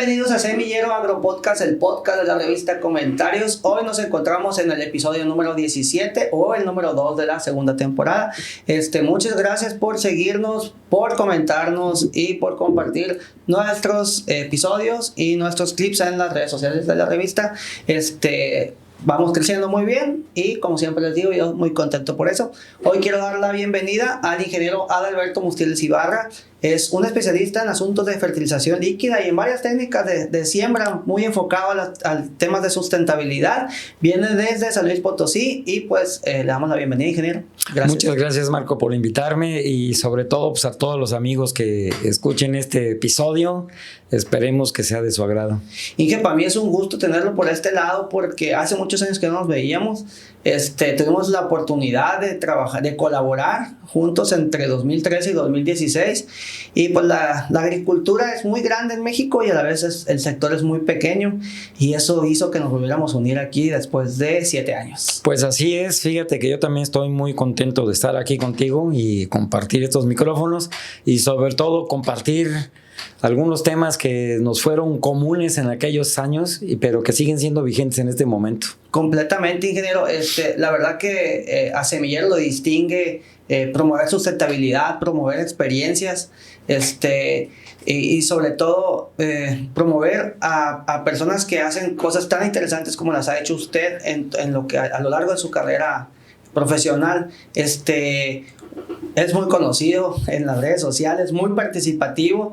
Bienvenidos a Semillero Agropodcast, el podcast de la revista Comentarios. Hoy nos encontramos en el episodio número 17 o el número 2 de la segunda temporada. Muchas gracias por seguirnos, por comentarnos y por compartir nuestros episodios y nuestros clips en las redes sociales de la revista. Vamos creciendo muy bien y, como siempre les digo, yo muy contento por eso. Hoy quiero dar la bienvenida al ingeniero Adalberto Mustieles Ibarra. Es un especialista en asuntos de fertilización líquida y en varias técnicas de siembra, muy enfocado a temas de sustentabilidad. Viene desde San Luis Potosí y pues le damos la bienvenida, ingeniero. Gracias. Muchas gracias, Marco, por invitarme y sobre todo pues, a todos los amigos que escuchen este episodio. Esperemos que sea de su agrado. Y que para mí es un gusto tenerlo por este lado porque hace muchos años que no nos veíamos. Tuvimos la oportunidad de trabajar, de colaborar juntos entre 2013 y 2016 y pues la agricultura es muy grande en México y a la vez el sector es muy pequeño y eso hizo que nos volviéramos a unir aquí después de 7 años. Pues así es, fíjate que yo también estoy muy contento de estar aquí contigo y compartir estos micrófonos y sobre todo compartir algunos temas que nos fueron comunes en aquellos años, pero que siguen siendo vigentes en este momento. Completamente, ingeniero. La verdad que a Semillero lo distingue promover sustentabilidad, promover experiencias, y sobre todo promover a personas que hacen cosas tan interesantes como las ha hecho usted en lo que a lo largo de su carrera profesional. Es muy conocido en las redes sociales, muy participativo,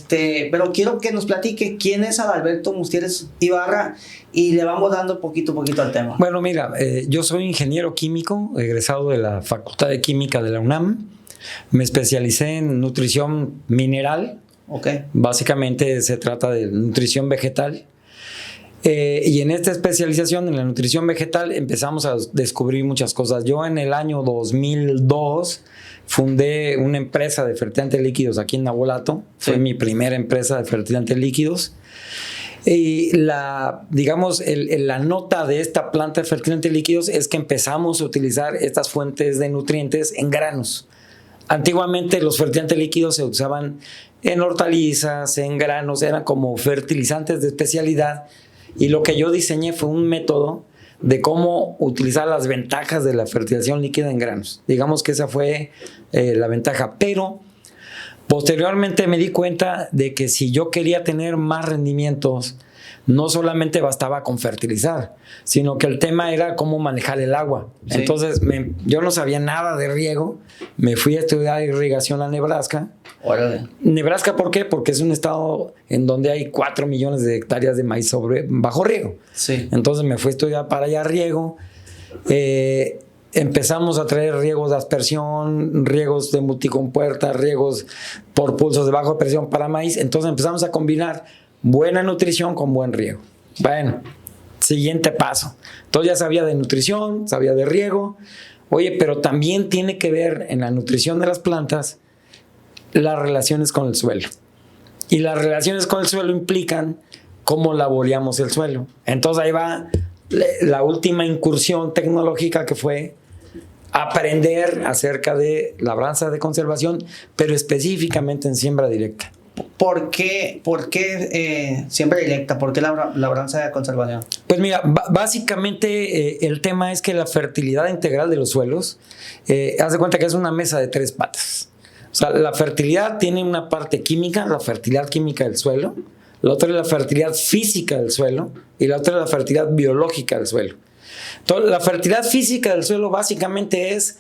pero quiero que nos platique quién es Adalberto Mustieles Ibarra y le vamos dando poquito a poquito al tema. Bueno, mira, yo soy ingeniero químico, egresado de la Facultad de Química de la UNAM. Me especialicé en nutrición mineral. Okay. Básicamente se trata de nutrición vegetal. Y en esta especialización en la nutrición vegetal empezamos a descubrir muchas cosas. Yo en el año 2002 fundé una empresa de fertilizantes líquidos aquí en Nabolato. Sí. Fue mi primera empresa de fertilizantes líquidos. Y la nota de esta planta de fertilizantes líquidos es que empezamos a utilizar estas fuentes de nutrientes en granos. Antiguamente los fertilizantes líquidos se usaban en hortalizas, en granos, eran como fertilizantes de especialidad. Y lo que yo diseñé fue un método de cómo utilizar las ventajas de la fertilización líquida en granos. Digamos que esa fue la ventaja. Pero posteriormente me di cuenta de que si yo quería tener más rendimientos, no solamente bastaba con fertilizar, sino que el tema era cómo manejar el agua. Sí. Entonces yo no sabía nada de riego. Me fui a estudiar irrigación a Nebraska. Órale. Nebraska, ¿por qué? Porque es un estado en donde hay 4 millones de hectáreas de maíz bajo riego. Sí. Entonces me fui a estudiar para allá riego. Empezamos a traer riegos de aspersión, riegos de multicompuerta, riegos por pulsos de baja presión para maíz. Entonces empezamos a combinar buena nutrición con buen riego. Bueno, siguiente paso. Entonces ya sabía de nutrición, sabía de riego. Oye, pero también tiene que ver en la nutrición de las plantas las relaciones con el suelo. Y las relaciones con el suelo implican cómo laboreamos el suelo. Entonces ahí va la última incursión tecnológica que fue aprender acerca de labranza de conservación, pero específicamente en siembra directa. ¿Por qué siembra directa? ¿Por qué labranza de conservación? Pues mira, básicamente el tema es que la fertilidad integral de los suelos, haz de cuenta que es una mesa de 3 patas. O sea, la fertilidad tiene una parte química, la fertilidad química del suelo, la otra es la fertilidad física del suelo y la otra es la fertilidad biológica del suelo. Entonces, la fertilidad física del suelo básicamente es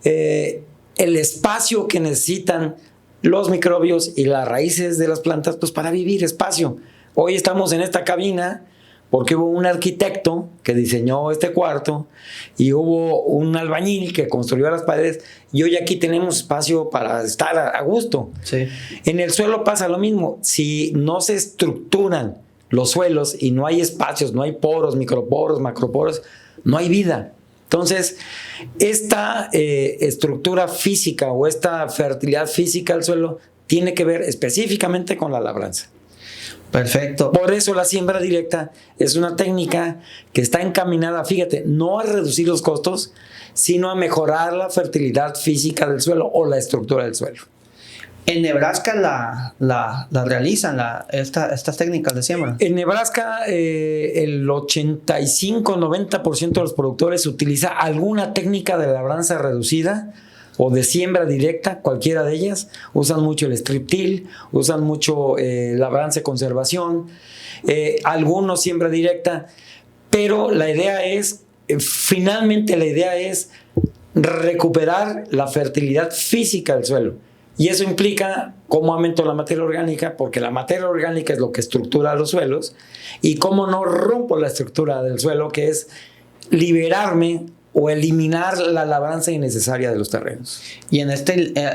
el espacio que necesitan los microbios y las raíces de las plantas pues, para vivir, espacio. Hoy estamos en esta cabina porque hubo un arquitecto que diseñó este cuarto y hubo un albañil que construyó las paredes y hoy aquí tenemos espacio para estar a gusto. Sí. En el suelo pasa lo mismo. Si no se estructuran los suelos y no hay espacios, no hay poros, microporos, macroporos, no hay vida. Entonces, esta estructura física o esta fertilidad física del suelo tiene que ver específicamente con la labranza. Perfecto. Por eso la siembra directa es una técnica que está encaminada, fíjate, no a reducir los costos, sino a mejorar la fertilidad física del suelo o la estructura del suelo. En Nebraska la realizan estas técnicas de siembra. En Nebraska el 85-90% de los productores utiliza alguna técnica de labranza reducida o de siembra directa, cualquiera de ellas. Usan mucho el strip till, usan mucho labranza de conservación, algunos siembra directa, pero la idea es, finalmente la idea es recuperar la fertilidad física del suelo. Y eso implica cómo aumento la materia orgánica, porque la materia orgánica es lo que estructura los suelos, y cómo no rompo la estructura del suelo, que es liberarme o eliminar la labranza innecesaria de los terrenos. Y en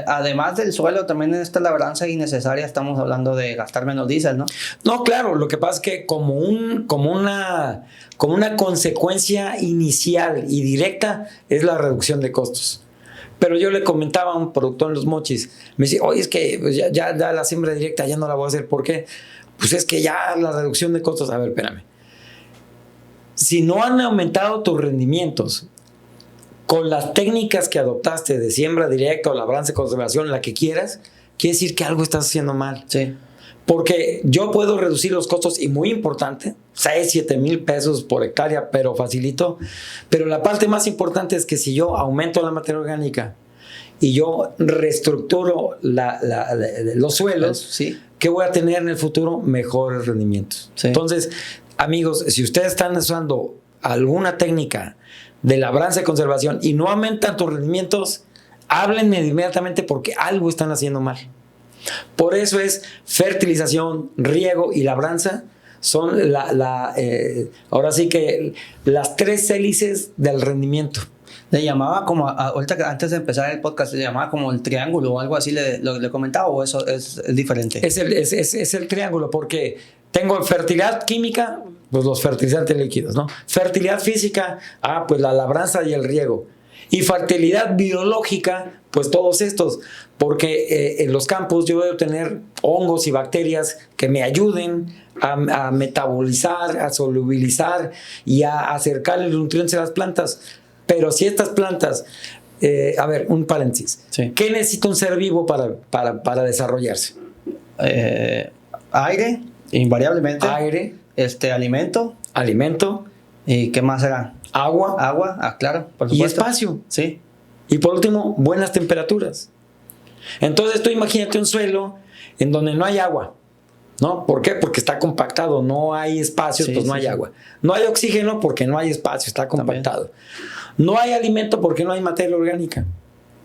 además del suelo, también en esta labranza innecesaria estamos hablando de gastar menos diésel, ¿no? No, claro, lo que pasa es que como una consecuencia inicial y directa es la reducción de costos. Pero yo le comentaba a un productor en Los Mochis, me decía, oye, es que pues ya la siembra directa ya no la voy a hacer. ¿Por qué? Pues es que ya la reducción de costos, a ver, espérame. Si no han aumentado tus rendimientos con las técnicas que adoptaste de siembra directa o labranza de conservación, la que quieras, quiere decir que algo estás haciendo mal. Sí. Porque yo puedo reducir los costos, y muy importante, 6-7 mil pesos por hectárea, pero facilito. Pero la parte más importante es que si yo aumento la materia orgánica y yo reestructuro los suelos, sí, ¿qué voy a tener en el futuro? Mejores rendimientos. Sí. Entonces, amigos, si ustedes están usando alguna técnica de labranza de conservación y no aumentan tus rendimientos, háblenme inmediatamente, porque algo están haciendo mal. Por eso es fertilización, riego y labranza son ahora sí que las tres hélices del rendimiento. Le llamaba como, ahorita antes de empezar el podcast, le llamaba como el triángulo o algo así, le comentaba, o eso es diferente. Es el triángulo, porque tengo fertilidad química, pues los fertilizantes líquidos, ¿no? Fertilidad física, pues la labranza y el riego. Y fertilidad biológica, pues todos estos, porque en los campos yo debo tener hongos y bacterias que me ayuden a metabolizar, a solubilizar y a acercar los nutrientes a las plantas. Pero si estas plantas, a ver, un paréntesis, sí. ¿Qué necesita un ser vivo para desarrollarse? Aire, invariablemente. Aire. Alimento. Alimento. ¿Y qué más será? Agua. Claro, por supuesto. Y espacio. Sí. Y por último, buenas temperaturas. Entonces tú imagínate un suelo en donde no hay agua, ¿no? ¿Por qué? Porque está compactado, no hay espacios, pues no hay agua. No hay oxígeno porque no hay espacio, está compactado. No hay alimento porque no hay materia orgánica.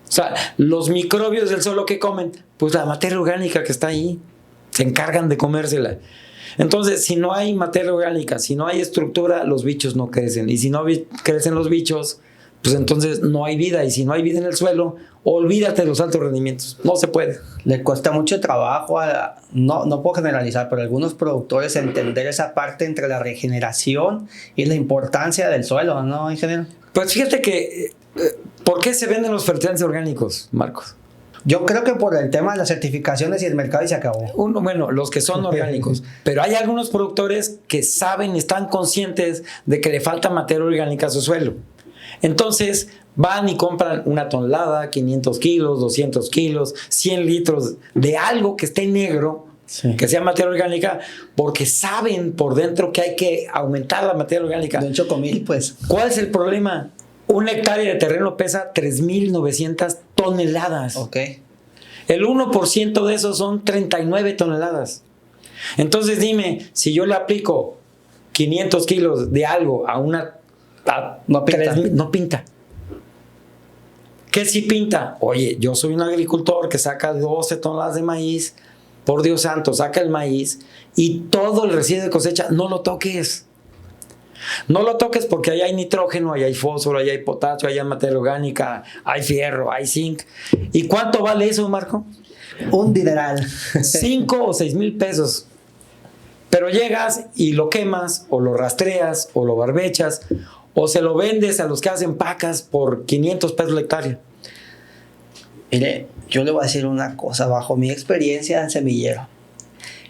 O sea, los microbios del suelo, ¿qué comen? Pues la materia orgánica que está ahí. Se encargan de comérsela. Entonces, si no hay materia orgánica, si no hay estructura, los bichos no crecen. Y si no crecen los bichos, pues entonces no hay vida. Y si no hay vida en el suelo, olvídate de los altos rendimientos. No se puede. Le cuesta mucho trabajo, no puedo generalizar, pero a algunos productores entender esa parte entre la regeneración y la importancia del suelo, ¿no, ingeniero? Pues fíjate que, ¿por qué se venden los fertilizantes orgánicos, Marcos? Yo creo que por el tema de las certificaciones y el mercado, y se acabó. Bueno, los que son orgánicos. Pero hay algunos productores que saben y están conscientes de que le falta materia orgánica a su suelo. Entonces van y compran 1 tonelada, 500 kilos, 200 kilos, 100 litros de algo que esté negro, sí, que sea materia orgánica, porque saben por dentro que hay que aumentar la materia orgánica. De un chocomil, pues. ¿Cuál es el problema? 1 hectárea de terreno pesa 3.900 toneladas. Ok. El 1% de eso son 39 toneladas. Entonces dime, si yo le aplico 500 kilos de algo a una... no pinta. No pinta. ¿Qué sí pinta? Oye, yo soy un agricultor que saca 12 toneladas de maíz. Por Dios santo, saca el maíz y todo el residuo de cosecha, no lo toques. No lo toques porque ahí hay nitrógeno, ahí hay fósforo, ahí hay potasio, ahí hay materia orgánica, hay fierro, hay zinc. ¿Y cuánto vale eso, Marco? Un dineral. 5 o 6 mil pesos. Pero llegas y lo quemas, o lo rastreas, o lo barbechas, o se lo vendes a los que hacen pacas por 500 pesos la hectárea. Mire, yo le voy a decir una cosa, bajo mi experiencia en semillero.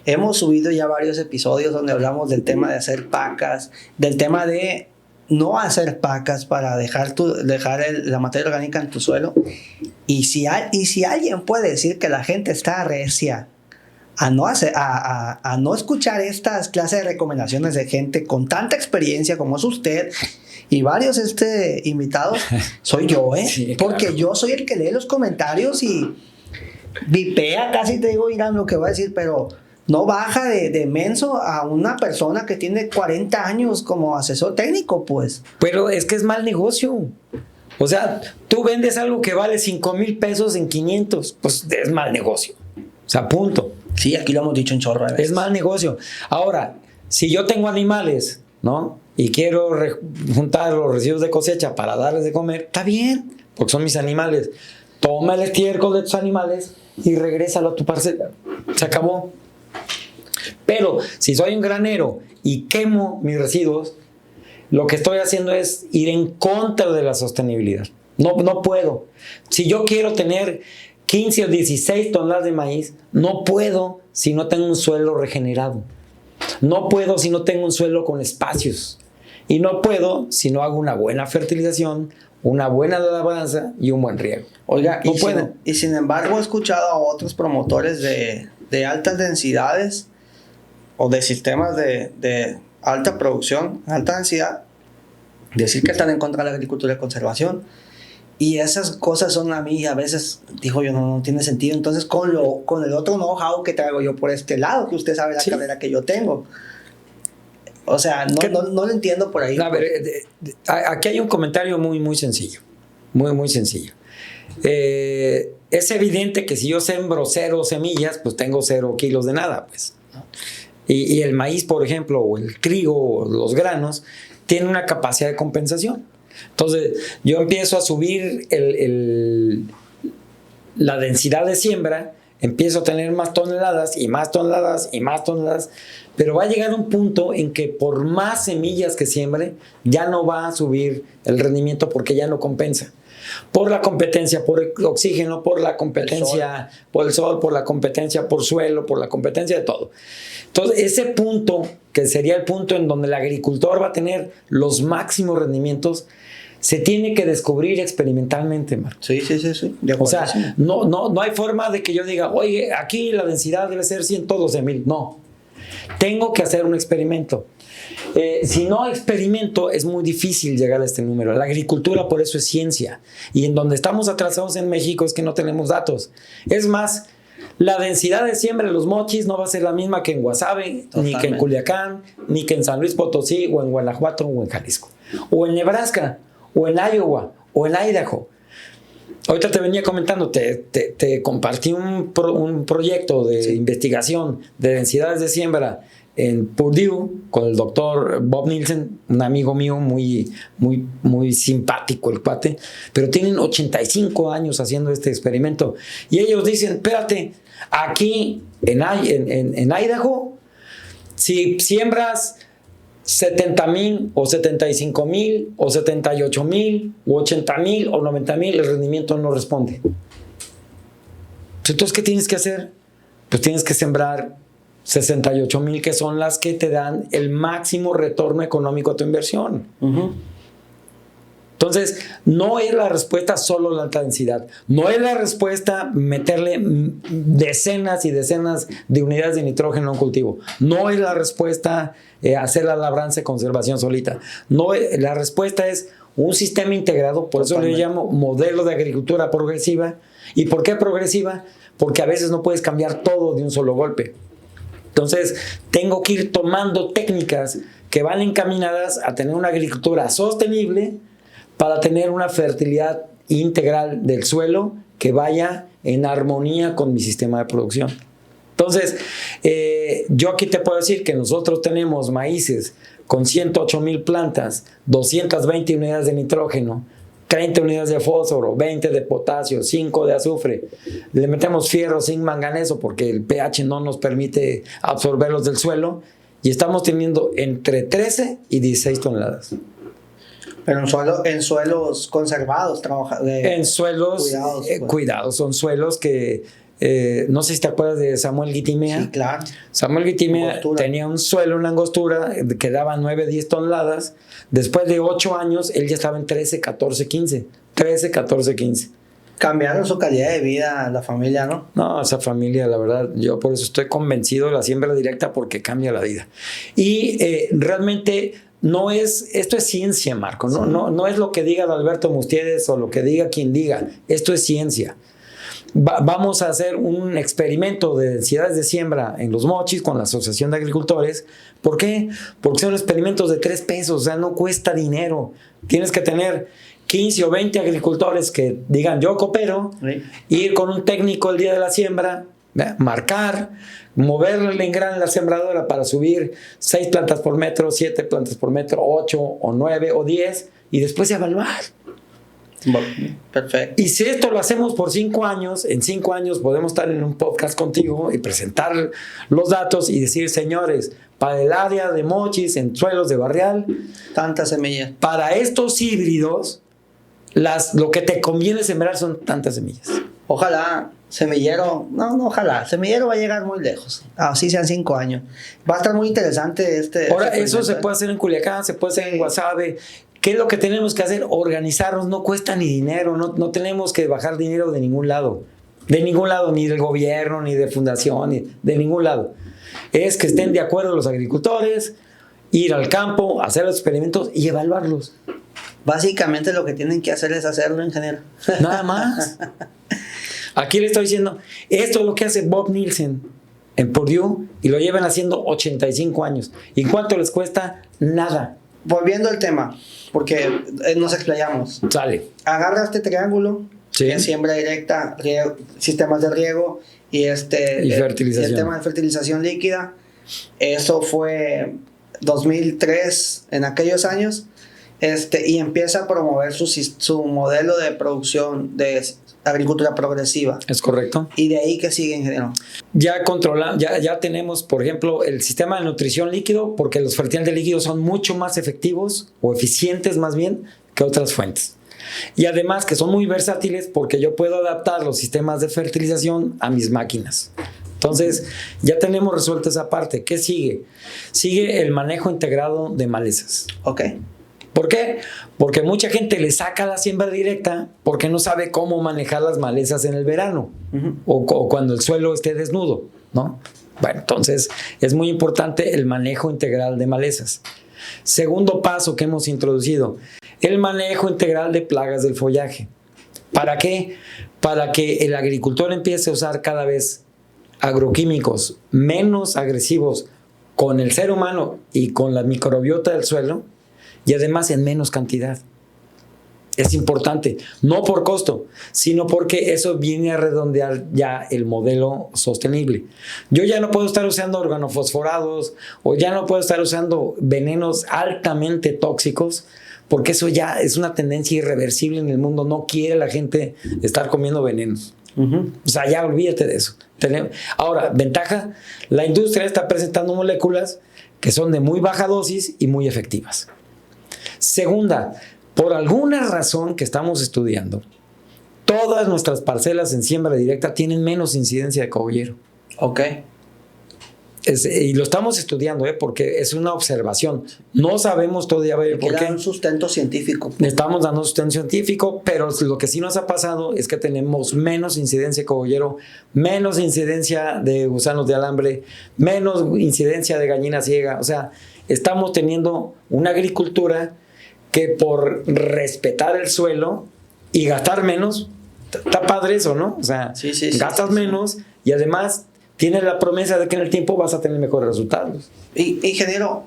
Hemos subido ya varios episodios donde hablamos del tema de hacer pacas, del tema de no hacer pacas para dejar la materia orgánica en tu suelo. Y si alguien puede decir que la gente está recia a no escuchar estas clases de recomendaciones de gente con tanta experiencia como es usted y varios invitados, soy yo, Sí, porque claro. yo soy el que lee los comentarios y vipea, casi te digo, irán lo que voy a decir, pero no baja de menso a una persona que tiene 40 años como asesor técnico, pues. Pero es que es mal negocio. O sea, tú vendes algo que vale 5,000 pesos en 500, pues es mal negocio. O sea, punto. Sí, aquí lo hemos dicho en chorro de veces. Es mal negocio. Ahora, si yo tengo animales, ¿no? Y quiero juntar los residuos de cosecha para darles de comer, está bien, porque son mis animales. Toma el estiércol de tus animales y regrésalo a tu parcela. Se acabó. Pero si soy un granero y quemo mis residuos, lo que estoy haciendo es ir en contra de la sostenibilidad. No puedo. Si yo quiero tener 15 o 16 toneladas de maíz, no puedo si no tengo un suelo regenerado. No puedo si no tengo un suelo con espacios. Y no puedo si no hago una buena fertilización, una buena labranza y un buen riego. Oiga, no puedo. Y sin embargo he escuchado a otros promotores de altas densidades o de sistemas de alta producción, alta densidad, decir que están en contra de la agricultura de conservación. Y esas cosas son a mí, a veces, digo yo, no tiene sentido. Entonces, con el otro know-how que traigo yo por este lado, que usted sabe la carrera que yo tengo. O sea, no lo entiendo por ahí. A ver, aquí hay un comentario muy, muy sencillo. Muy, muy sencillo. Es evidente que si yo sembro 0 semillas, pues tengo 0 kilos de nada, pues. Y el maíz, por ejemplo, o el trigo, o los granos, tienen una capacidad de compensación. Entonces, yo empiezo a subir la densidad de siembra, empiezo a tener más toneladas y más toneladas y más toneladas, pero va a llegar un punto en que por más semillas que siembre, ya no va a subir el rendimiento porque ya no compensa. Por la competencia, por el oxígeno, por la competencia, por el sol, por la competencia, por suelo, por la competencia de todo. Entonces, ese punto, que sería el punto en donde el agricultor va a tener los máximos rendimientos, se tiene que descubrir experimentalmente, Marco. Sí. O sea, no hay forma de que yo diga, oye, aquí la densidad debe ser 112,000. No. Tengo que hacer un experimento. Si no experimento, es muy difícil llegar a este número. La agricultura, por eso, es ciencia. Y en donde estamos atrasados en México es que no tenemos datos. Es más, la densidad de siembra de los mochis no va a ser la misma que en Guasave, ni que en Culiacán, ni que en San Luis Potosí, o en Guanajuato, o en Jalisco, o en Nebraska, o en Iowa, o en Idaho. Ahorita te venía comentando, te compartí un proyecto de investigación de densidades de siembra en Purdue con el doctor Bob Nielsen, un amigo mío muy, muy, muy simpático el cuate, pero tienen 85 años haciendo este experimento. Y ellos dicen, espérate, aquí en Idaho, si siembras 70,000 o 75,000 o 78,000 o 80,000 o 90,000, el rendimiento no responde. Entonces, ¿qué tienes que hacer? Pues tienes que sembrar 68,000, que son las que te dan el máximo retorno económico a tu inversión. Entonces, no es la respuesta solo la alta densidad. No es la respuesta meterle decenas y decenas de unidades de nitrógeno a un cultivo. No es la respuesta hacer la labranza y conservación solita. No, la respuesta es un sistema integrado, por eso le llamo modelo de agricultura progresiva. ¿Y por qué progresiva? Porque a veces no puedes cambiar todo de un solo golpe. Entonces, tengo que ir tomando técnicas que van encaminadas a tener una agricultura sostenible para tener una fertilidad integral del suelo que vaya en armonía con mi sistema de producción. Entonces, yo aquí te puedo decir que nosotros tenemos maíces con 108,000 plantas, 220 unidades de nitrógeno, 30 unidades de fósforo, 20 de potasio, 5 de azufre. Le metemos fierro, zinc, manganeso porque el pH no nos permite absorberlos del suelo y estamos teniendo entre 13 y 16 toneladas. Pero en suelos conservados, en suelos cuidados. Son suelos que no sé si te acuerdas de Samuel Guitimea. Sí, claro. Samuel Guitimea tenía un suelo, una angostura que daba 9, 10 toneladas. Después de 8 años, él ya estaba en 13, 14, 15. 13, 14, 15. Cambiaron su calidad de vida la familia, ¿no? No, esa familia, la verdad, yo por eso estoy convencido de la siembra directa porque cambia la vida. Y realmente no es, esto es ciencia, Marco, ¿no? No es lo que diga Alberto Mustiedes o lo que diga quien diga, esto es ciencia. Vamos a hacer un experimento de densidades de siembra en Los Mochis con la Asociación de Agricultores. ¿Por qué? Porque son experimentos de 3 pesos, o sea, no cuesta dinero. Tienes que tener 15 o 20 agricultores que digan yo coopero, sí. Ir con un técnico el día de la siembra, marcar, moverle el engrane en la sembradora para subir 6 plantas por metro, 7 plantas por metro, 8 o 9 o 10 y después evaluar. Perfecto. Y si esto lo hacemos por 5 años, en 5 años podemos estar en un podcast contigo y presentar los datos y decir, señores, para el área de Mochis, en suelos de barrial, tantas semillas. Para estos híbridos, lo que te conviene sembrar son tantas semillas. Ojalá, semillero, ojalá, semillero va a llegar muy lejos, así sean 5 años. Va a estar muy interesante Ahora, eso se puede hacer en Culiacán, se puede hacer en Guasave. ¿Qué es lo que tenemos que hacer? Organizarnos, no cuesta ni dinero, no tenemos que bajar dinero de ningún lado. De ningún lado, ni del gobierno, ni de fundación, ni de ningún lado. Es que estén de acuerdo los agricultores, ir al campo, hacer los experimentos y evaluarlos. Básicamente lo que tienen que hacer es hacerlo, ingeniero. Nada más. Aquí le estoy diciendo, esto es lo que hace Bob Nielsen en Purdue y lo llevan haciendo 85 años. ¿Y cuánto les cuesta? Nada. Volviendo al tema, porque nos explayamos. Sale. Agarra este triángulo, sí. Siembra directa, sistemas de riego y fertilización. El tema de fertilización líquida. Eso fue 2003, en aquellos años. Y empieza a promover su modelo de producción de agricultura progresiva. Es correcto. Y de ahí que sigue, ingeniero. Ya tenemos, por ejemplo, el sistema de nutrición líquido, porque los fertilizantes líquidos son mucho más efectivos o eficientes más bien que otras fuentes. Y además que son muy versátiles porque yo puedo adaptar los sistemas de fertilización a mis máquinas. Entonces, ya tenemos resuelta esa parte. ¿Qué sigue? Sigue el manejo integrado de malezas. Ok. ¿Por qué? Porque mucha gente le saca la siembra directa porque no sabe cómo manejar las malezas en el verano o cuando el suelo esté desnudo, ¿no? Bueno, entonces es muy importante el manejo integral de malezas. Segundo paso que hemos introducido, el manejo integral de plagas del follaje. ¿Para qué? Para que el agricultor empiece a usar cada vez agroquímicos menos agresivos con el ser humano y con la microbiota del suelo, y además en menos cantidad. Es importante, no por costo, sino porque eso viene a redondear ya el modelo sostenible. Yo ya no puedo estar usando organofosforados o ya no puedo estar usando venenos altamente tóxicos, porque eso ya es una tendencia irreversible en el mundo. No quiere la gente estar comiendo venenos. O sea, ya olvídate de eso. Ahora, ventaja, la industria está presentando moléculas que son de muy baja dosis y muy efectivas. Segunda, por alguna razón que estamos estudiando, todas nuestras parcelas en siembra directa tienen menos incidencia de cogollero. Ok. Y lo estamos estudiando, porque es una observación. No sabemos todavía por qué. Un sustento científico. Estamos dando sustento científico, pero lo que sí nos ha pasado es que tenemos menos incidencia de cogollero, menos incidencia de gusanos de alambre, menos incidencia de gallina ciega. O sea, estamos teniendo una agricultura que por respetar el suelo y gastar menos, está padre eso, ¿no? O sea, gastas menos y además tienes la promesa de que en el tiempo vas a tener mejores resultados. Ingeniero,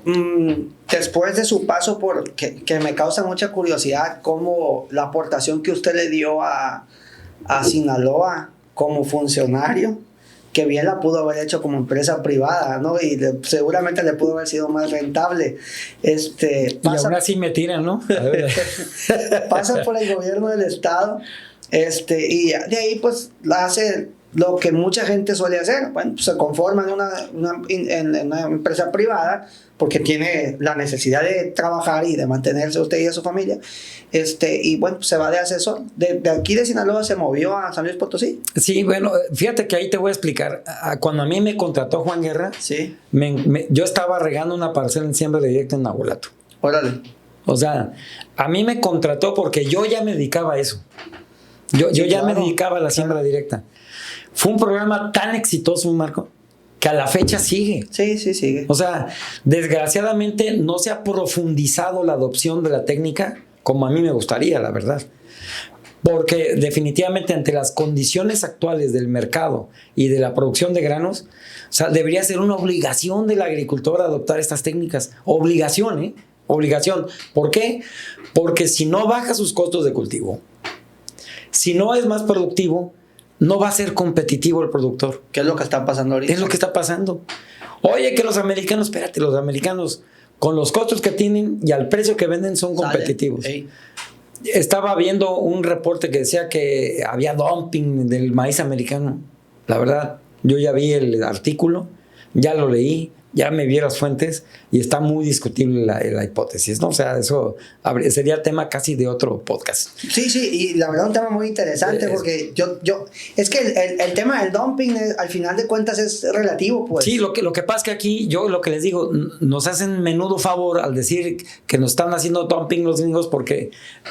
después de su paso que me causa mucha curiosidad, cómo la aportación que usted le dio a Sinaloa como funcionario, que bien la pudo haber hecho como empresa privada, ¿no? Y seguramente le pudo haber sido más rentable. Y aún así me tiran, ¿no? Pasa por el gobierno del estado, y de ahí pues hace lo que mucha gente suele hacer. Bueno, pues se conforma en una empresa privada porque tiene la necesidad de trabajar y de mantenerse usted y a su familia. Y bueno, pues se va de asesor. De aquí de Sinaloa se movió a San Luis Potosí. Sí, bueno, fíjate que ahí te voy a explicar. Cuando a mí me contrató Juan Guerra, sí. Yo estaba regando una parcela en siembra directa en Nabolato. Órale. O sea, a mí me contrató porque yo ya me dedicaba a eso. Yo Sí, ya me claro. dedicaba a la siembra directa. Fue un programa tan exitoso, Marco, que a la fecha sigue. Sí, sí, sigue. O sea, desgraciadamente no se ha profundizado la adopción de la técnica como a mí me gustaría, la verdad. Porque definitivamente ante las condiciones actuales del mercado y de la producción de granos, o sea, debería ser una obligación del agricultor adoptar estas técnicas. Obligación, ¿eh? Obligación. ¿Por qué? Porque si no baja sus costos de cultivo, si no es más productivo, no va a ser competitivo el productor. ¿Qué es lo que está pasando ahorita? Es lo que está pasando. Oye, que los americanos, espérate, los americanos con los costos que tienen y al precio que venden son competitivos. Ey. Estaba viendo un reporte que decía que había dumping del maíz americano. La verdad, yo ya vi el artículo, ya lo leí, ya me vi las fuentes y está muy discutible la hipótesis, ¿no? O sea, eso sería tema casi de otro podcast. Sí, sí, y la verdad un tema muy interesante porque es que el tema del dumping al final de cuentas es relativo, pues. Sí, lo que pasa es que aquí yo lo que les digo, nos hacen menudo favor al decir que nos están haciendo dumping los gringos porque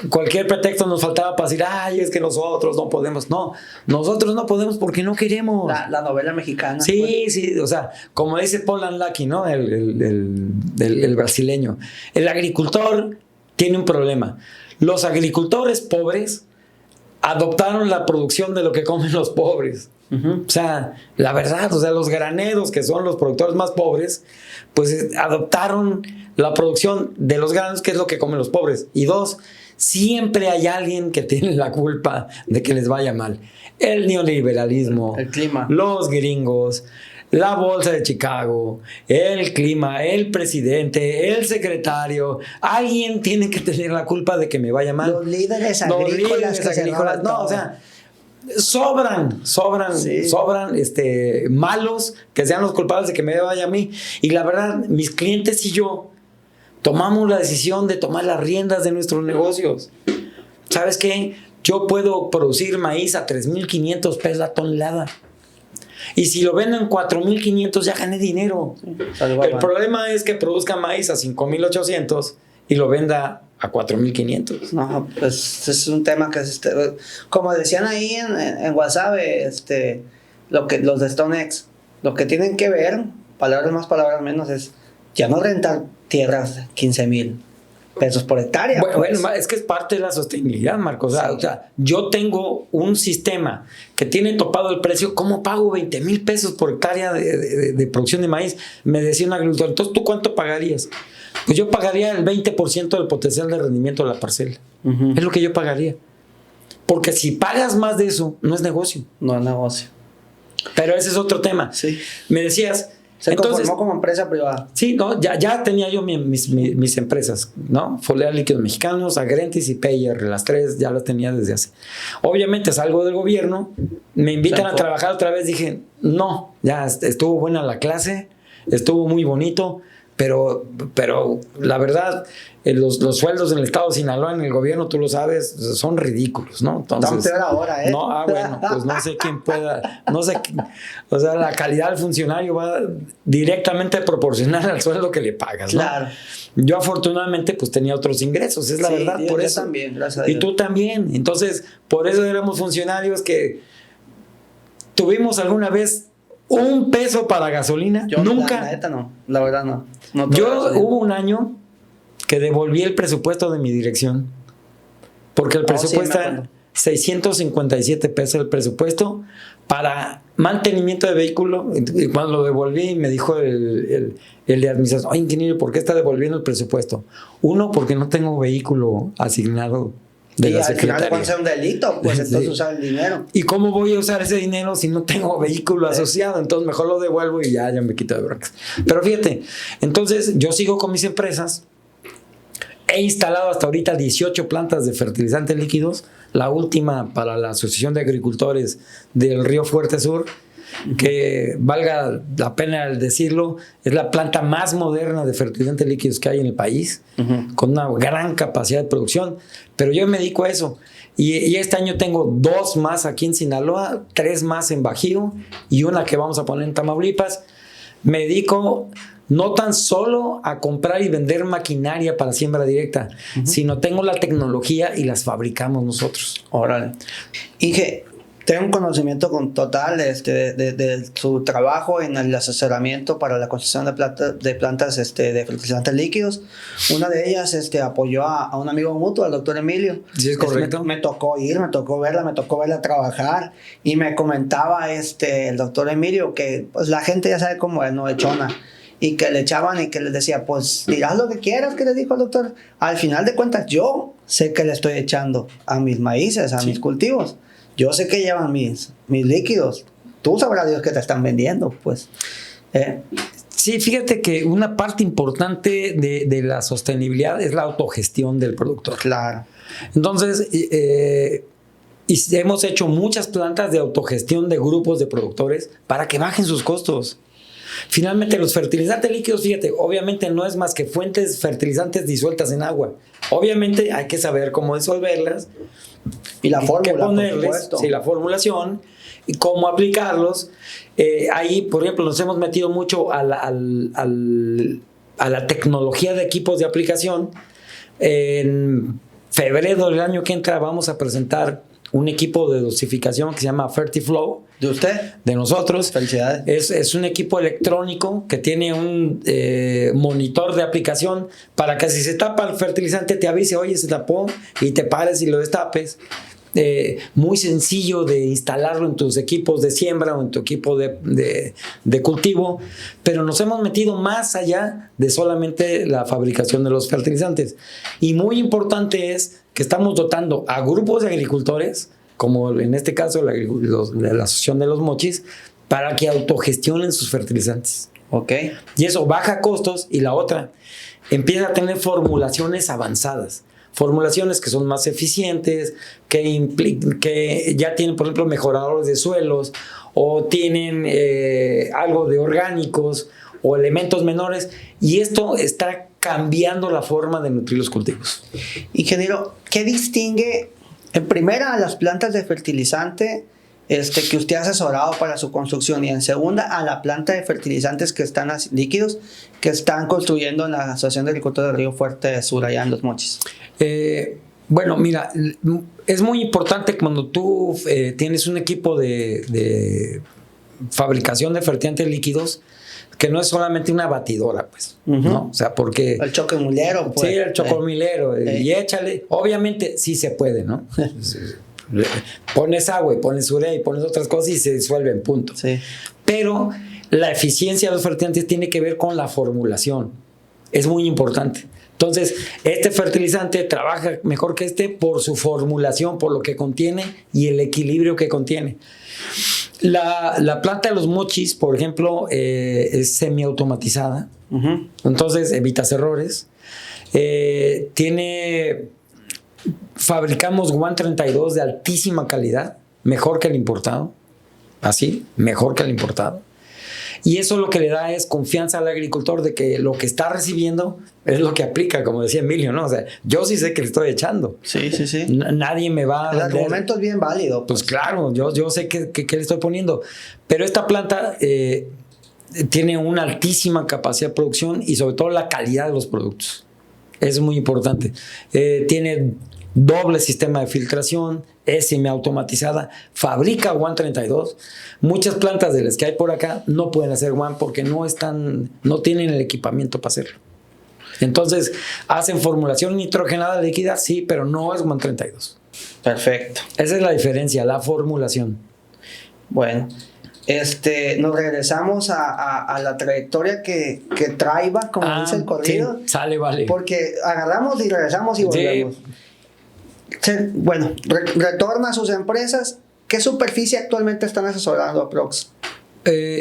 cualquier pretexto nos faltaba para decir, ay, es que nosotros no podemos. No, nosotros no podemos porque no queremos. La novela mexicana. Sí, pues. sí, o sea, como dice Paul Anlaki, ¿no? El brasileño. El agricultor tiene un problema. Los agricultores pobres adoptaron la producción de lo que comen los pobres. O sea, la verdad, o sea, los graneros, que son los productores más pobres, pues adoptaron la producción de los granos, que es lo que comen los pobres. Y dos, siempre hay alguien que tiene la culpa de que les vaya mal. El neoliberalismo, El clima, los gringos, la bolsa de Chicago, el clima, el presidente, el secretario. Alguien tiene que tener la culpa de que me vaya mal. los líderes Los agrícolas, líderes que se agrícolas. roban No, todo. o sea, sobran Sí. malos que sean los culpables de que me vaya a mí. Y la verdad, mis clientes y yo tomamos la decisión de tomar las riendas de nuestros negocios. ¿Sabes qué? Yo puedo producir maíz a 3,500 pesos la tonelada. Y si lo vendo en 4,500 ya gané dinero. El problema es que produzca maíz a 5,800 y lo venda a 4,500. No, pues es un tema que es como decían ahí en WhatsApp, los de StoneX, lo que tienen que ver, palabras más, palabras menos, es ya no rentar tierras 15,000 pesos por hectárea. Bueno, pues. es que es parte de la sostenibilidad, Marcos. O sea, yo tengo un sistema que tiene topado el precio. ¿Cómo pago 20,000 pesos por hectárea de producción de maíz? Me decía un agricultor. Entonces, ¿tú cuánto pagarías? Pues yo pagaría el 20% del potencial de rendimiento de la parcela. Es lo que yo pagaría. Porque si pagas más de eso, no es negocio. No es negocio. Pero ese es otro tema. Sí. Me decías... Se entonces, conformó como empresa privada. Sí, no, ya tenía yo mis empresas, ¿no? Foliar Líquidos Mexicanos, Agrentis y Payer, las tres ya las tenía desde hace. Obviamente salgo del gobierno, me invitan a trabajar otra vez, dije, no, ya estuvo buena la clase, estuvo muy bonito, pero la verdad, los sueldos en el estado de Sinaloa, en el gobierno, tú lo sabes, son ridículos, ¿no? Entonces, Tan peor ahora, ¿eh? No, bueno, pues no sé quién pueda, no sé, o sea, la calidad del funcionario va directamente proporcional al sueldo que le pagas, ¿no? Claro. Yo afortunadamente pues tenía otros ingresos, es la verdad, por eso. Yo también, gracias a Dios. Y tú también, entonces, por eso éramos funcionarios que tuvimos alguna vez un peso para gasolina, Yo, nunca. La neta no, la verdad no. Yo hubo un año que devolví el presupuesto de mi dirección, porque el presupuesto era 657 pesos el presupuesto para mantenimiento de vehículo. Y cuando lo devolví me dijo el de administración, oye, ingeniero, ¿por qué está devolviendo el presupuesto? Uno, porque no tengo vehículo asignado de la secretaría. Al final puede ser un delito, pues entonces Sí. usar el dinero. ¿Y cómo voy a usar ese dinero si no tengo vehículo asociado? Entonces mejor lo devuelvo y ya me quito de broncas. Pero fíjate, entonces yo sigo con mis empresas. He instalado hasta ahorita 18 plantas de fertilizantes líquidos. La última para la Asociación de Agricultores del Río Fuerte Sur, que valga la pena decirlo, es la planta más moderna de fertilizantes líquidos que hay en el país, con una gran capacidad de producción. Pero yo me dedico a eso. Y este año tengo 2 más aquí en Sinaloa, 3 más en Bajío y una que vamos a poner en Tamaulipas. Me dedico no tan solo a comprar y vender maquinaria para siembra directa, sino tengo la tecnología y las fabricamos nosotros. Órale. Inge, tengo un conocimiento total de su trabajo en el asesoramiento para la construcción de plantas de fertilizantes líquidos. Una de ellas apoyó a un amigo mutuo, al doctor Emilio. Sí, es correcto. Me tocó ir, me tocó verla trabajar, y me comentaba el doctor Emilio que pues la gente ya sabe cómo es, no echona, y que le echaban y que les decía, pues dirás lo que quieras, que le dijo el doctor. Al final de cuentas, yo sé que le estoy echando a mis maíces, a mis cultivos. Yo sé que llevan mis líquidos. Tú sabrás Dios que te están vendiendo, pues. Sí, fíjate que una parte importante de la sostenibilidad es la autogestión del productor. Claro. Entonces, y hemos hecho muchas plantas de autogestión de grupos de productores para que bajen sus costos. Finalmente, los fertilizantes líquidos, fíjate, obviamente no es más que fuentes fertilizantes disueltas en agua. Obviamente hay que saber cómo disolverlas. Y la fórmula, ponerles, por supuesto. Sí, la formulación y cómo aplicarlos. Ahí, por ejemplo, nos hemos metido mucho a la tecnología de equipos de aplicación. En febrero del año que entra vamos a presentar un equipo de dosificación que se llama FertiFlow. ¿De usted? De nosotros. Felicidades. Es un equipo electrónico que tiene un monitor de aplicación para que si se tapa el fertilizante te avise, oye, se tapó, y te pares y lo destapes. Muy sencillo de instalarlo en tus equipos de siembra o en tu equipo de cultivo, pero nos hemos metido más allá de solamente la fabricación de los fertilizantes. Y muy importante es que estamos dotando a grupos de agricultores, como en este caso la Asociación de los Mochis, para que autogestionen sus fertilizantes. Okay. Y eso baja costos, y la otra, empieza a tener formulaciones avanzadas. Formulaciones que son más eficientes, que ya tienen, por ejemplo, mejoradores de suelos, o tienen algo de orgánicos o elementos menores, y esto está cambiando la forma de nutrir los cultivos. Ingeniero, ¿qué distingue en primera a las plantas de fertilizante que usted ha asesorado para su construcción, y en segunda a la planta de fertilizantes que están líquidos que están construyendo en la Asociación de Agricultores de Río Fuerte Sur, allá en Los Mochis? Bueno, mira, es muy importante cuando tú tienes un equipo de fabricación de fertilizantes líquidos, que no es solamente una batidora, pues, ¿no? O sea, porque... El chocomilero, pues. Sí, el chocomilero. Y échale. Obviamente sí se puede, ¿no? Pones agua y pones urea y pones otras cosas y se disuelven, punto. Sí. Pero la eficiencia de los fertilizantes tiene que ver con la formulación. Es muy importante. Entonces, este fertilizante trabaja mejor que por su formulación, por lo que contiene y el equilibrio que contiene. La planta de los Mochis, por ejemplo, es semiautomatizada. Entonces evitas errores. Fabricamos Guan 32 de altísima calidad, mejor que el importado. Así, mejor que el importado. Y eso lo que le da es confianza al agricultor de que lo que está recibiendo es lo que aplica, como decía Emilio, ¿no? O sea, yo sí sé que le estoy echando. Sí, sí, sí. Nadie me va a... El argumento es bien válido. Pues claro, yo sé que le estoy poniendo. Pero esta planta tiene una altísima capacidad de producción y sobre todo la calidad de los productos. Es muy importante. Tiene doble sistema de filtración, es semiautomatizada, fabrica Guan 32. Muchas plantas de las que hay por acá no pueden hacer Guan porque no tienen el equipamiento para hacerlo. Entonces, hacen formulación nitrogenada líquida, sí, pero no es Guan 32. Perfecto. Esa es la diferencia, la formulación. Bueno, nos regresamos a la trayectoria que traiba, como dice el corrido. Sí, sale, vale. Porque agarramos y regresamos y volvemos. Sí. Bueno, retorna a sus empresas. ¿Qué superficie actualmente están asesorando, aprox?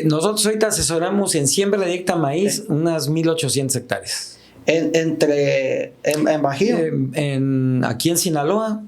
Nosotros ahorita asesoramos en siembra directa maíz unas 1,800 hectáreas. ¿En Bajío? Aquí en Sinaloa,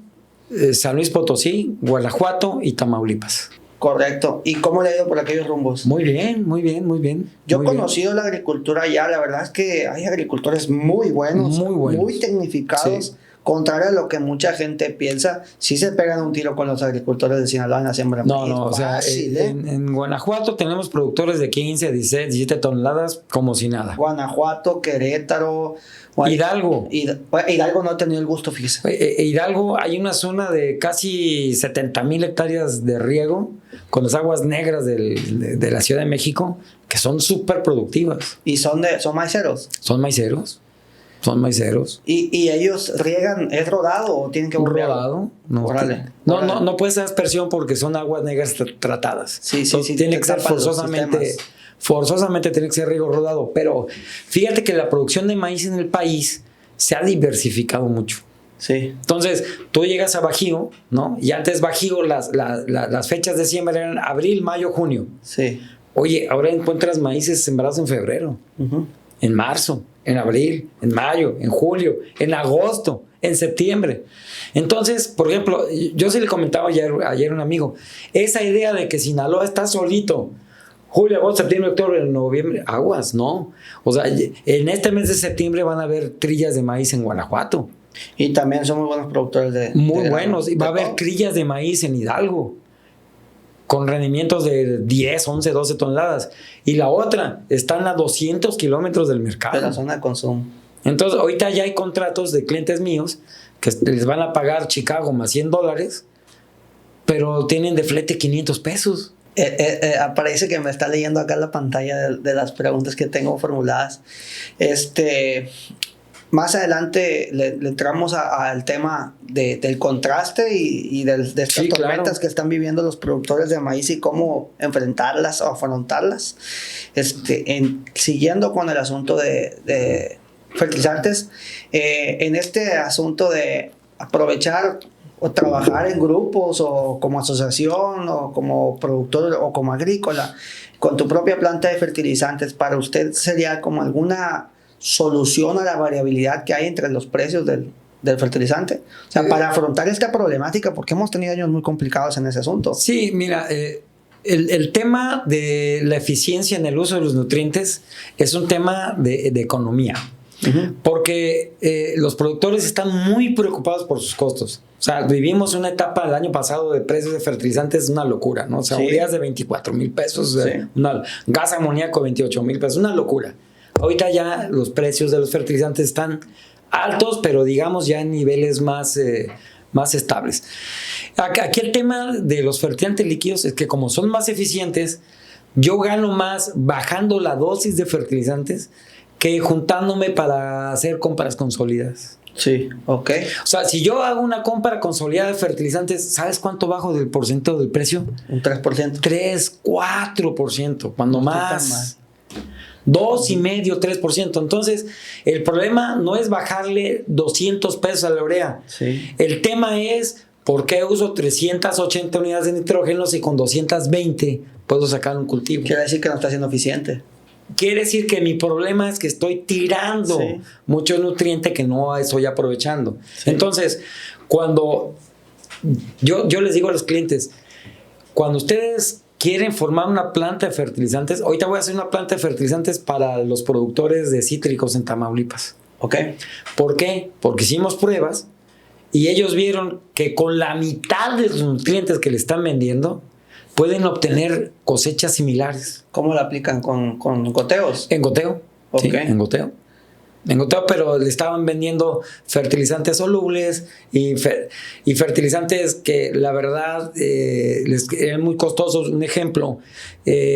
San Luis Potosí, Guanajuato y Tamaulipas. Correcto. ¿Y cómo le ha ido por aquellos rumbos? Muy bien, muy bien, muy bien. Yo he conocido la agricultura allá. La verdad es que hay agricultores muy buenos, muy tecnificados, sí, contrario a lo que mucha gente piensa, sí se pegan un tiro con los agricultores de Sinaloa en la siembra de maíz. No, o sea, Fácil, en Guanajuato tenemos productores de 15, 16, 17 toneladas como si nada. Guanajuato, Querétaro, Hidalgo. Hidalgo no he tenido el gusto, fíjese. Hidalgo hay una zona de casi 70,000 hectáreas de riego con las aguas negras de la Ciudad de México que son súper productivas. ¿Y son maiceros? Son maiceros. Son maiceros. ¿Y ellos riegan, es rodado o tienen que bombear? Rodado. No, Órale. no puede ser aspersión porque son aguas negras tratadas. Sí. Tiene que ser forzosamente tiene que ser riego rodado. Pero fíjate que la producción de maíz en el país se ha diversificado mucho. Sí. Entonces, tú llegas a Bajío, ¿no? Y antes Bajío las fechas de siembra eran abril, mayo, junio. Sí. Oye, ahora encuentras maíces sembrados en febrero, en marzo, en abril, en mayo, en julio, en agosto, en septiembre. Entonces, por ejemplo, yo sí le comentaba ayer a un amigo, esa idea de que Sinaloa está solito, julio, agosto, septiembre, octubre, noviembre, aguas, ¿no? O sea, en este mes de septiembre van a haber trillas de maíz en Guanajuato. Y también son muy buenos productores de... Muy buenos. Y va a haber crillas de maíz en Hidalgo con rendimientos de 10, 11, 12 toneladas. Y la otra, están a 200 kilómetros del mercado. De la zona de consumo. Entonces, ahorita ya hay contratos de clientes míos que les van a pagar Chicago más $100, pero tienen de flete 500 pesos. Parece que me está leyendo acá la pantalla de las preguntas que tengo formuladas. Más adelante le entramos al tema del contraste y de estas tormentas que están viviendo los productores de maíz y cómo enfrentarlas o afrontarlas. Siguiendo con el asunto de fertilizantes, en este asunto de aprovechar o trabajar en grupos o como asociación o como productor o como agrícola con tu propia planta de fertilizantes, para usted sería como alguna solución a la variabilidad que hay entre los precios del fertilizante, o sea, para afrontar esta problemática, porque hemos tenido años muy complicados en ese asunto. Sí, mira, el tema de la eficiencia en el uso de los nutrientes es un tema de economía, porque los productores están muy preocupados por sus costos. O sea, vivimos una etapa del año pasado de precios de fertilizantes, una locura, ¿no? O sea, ureas de 24,000 pesos, gas amoníaco 28,000 pesos, una locura. Ahorita ya los precios de los fertilizantes están altos, pero digamos ya en niveles más estables. Aquí el tema de los fertilizantes líquidos es que como son más eficientes, yo gano más bajando la dosis de fertilizantes que juntándome para hacer compras consolidadas. Sí, ok. O sea, si yo hago una compra consolidada de fertilizantes, ¿sabes cuánto bajo del porcentaje del precio? Un 3%. 3, 4%, cuando más. 2,5%, 3%. Entonces, el problema no es bajarle 200 pesos a la urea. Sí. El tema es por qué uso 380 unidades de nitrógeno si con 220 puedo sacar un cultivo. Quiere decir que no está siendo eficiente. Quiere decir que mi problema es que estoy tirando mucho nutriente que no estoy aprovechando. Sí. Entonces, cuando yo les digo a los clientes, cuando ustedes quieren formar una planta de fertilizantes, ahorita voy a hacer una planta de fertilizantes para los productores de cítricos en Tamaulipas. Ok. ¿Por qué? Porque hicimos pruebas y ellos vieron que con la mitad de los nutrientes que le están vendiendo pueden obtener cosechas similares. ¿Cómo la aplican? ¿Con goteos? En goteo. Okay. Sí, en goteo. En goteo, pero le estaban vendiendo fertilizantes solubles y fertilizantes que la verdad les eran muy costosos. Un ejemplo,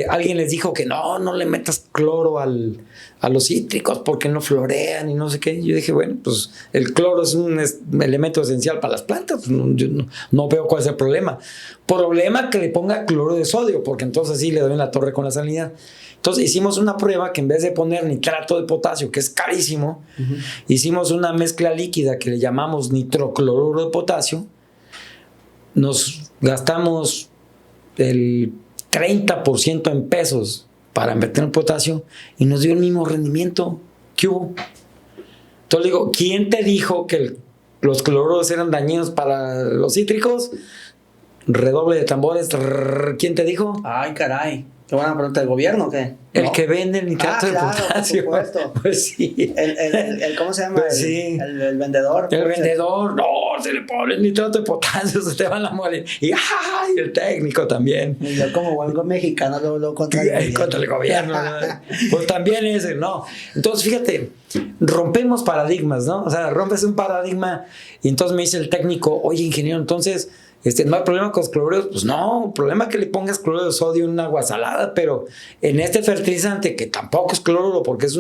alguien les dijo que no le metas cloro a los cítricos porque no florean y no sé qué. Yo dije, bueno, pues el cloro es un elemento esencial para las plantas. Yo no veo cuál es el problema. Problema que le ponga cloro de sodio, porque entonces sí le doy en la torre con la salinidad. Entonces hicimos una prueba que en vez de poner nitrato de potasio, que es carísimo, hicimos una mezcla líquida que le llamamos nitrocloruro de potasio. Nos gastamos el 30% en pesos para invertir en potasio y nos dio el mismo rendimiento. ¿Qué hubo? Entonces digo, ¿quién te dijo que los cloruros eran dañinos para los cítricos? Redoble de tambores. ¿Quién te dijo? Ay, caray. Qué buena pregunta. ¿El gobierno o qué? El ¿No? que vende el nitrato de potasio. Por supuesto. Pues sí. ¿Cómo se llama? Pues sí. El vendedor. El vendedor, no, se le pone el nitrato de potasio, se te va la mole. Y el técnico también. Y yo como buen mexicano lo contra el gobierno. Contra el gobierno. Pues también ese, ¿no? Entonces, fíjate, rompemos paradigmas, ¿no? O sea, rompes un paradigma y entonces me dice el técnico, oye, ingeniero, entonces... ¿no hay problema con los cloruros? Pues no, el problema es que le pongas cloruro de sodio en un agua salada, pero en este fertilizante, que tampoco es cloruro, porque es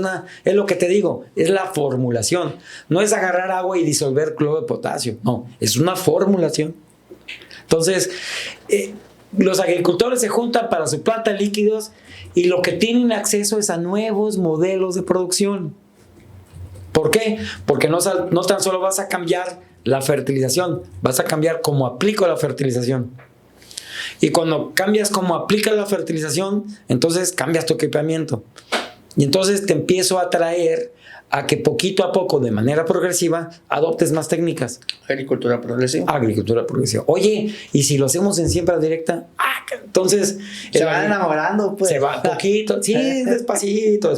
lo que te digo, es la formulación. No es agarrar agua y disolver cloro de potasio, no, es una formulación. Entonces, los agricultores se juntan para su planta de líquidos y lo que tienen acceso es a nuevos modelos de producción. ¿Por qué? Porque no tan solo vas a cambiar la fertilización, vas a cambiar cómo aplico la fertilización. Y cuando cambias cómo aplicas la fertilización, entonces cambias tu equipamiento. Y entonces te empiezo a traer a que poquito a poco, de manera progresiva, adoptes más técnicas. Agricultura progresiva. Agricultura progresiva. Oye, ¿y si lo hacemos en siembra directa? Entonces... Se van enamorando, pues. Se va poquito. Sí, despacito.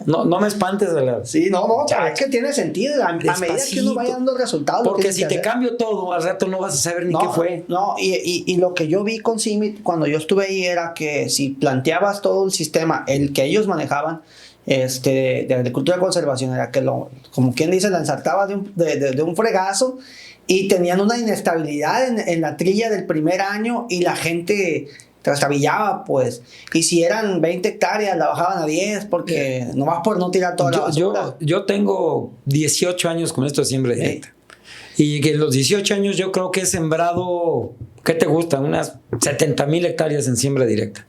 No me espantes de la... Sí, no, es que tiene sentido. A medida que uno vaya dando resultados. Porque si te cambio todo, al rato no vas a saber ni qué fue. No, y lo que yo vi con CIMIT cuando yo estuve ahí era que si planteabas todo el sistema, el que ellos manejaban, de agricultura de conservación, era que como quien dice, la ensartabas de un fregazo y tenían una inestabilidad en la trilla del primer año y la gente trastabillaba, pues. Y si eran 20 hectáreas, la bajaban a 10 porque nomás por no tirar toda la basura. Yo tengo 18 años con esto de siembra directa. Y que en los 18 años yo creo que he sembrado, ¿qué te gusta? Unas 70,000 hectáreas en siembra directa.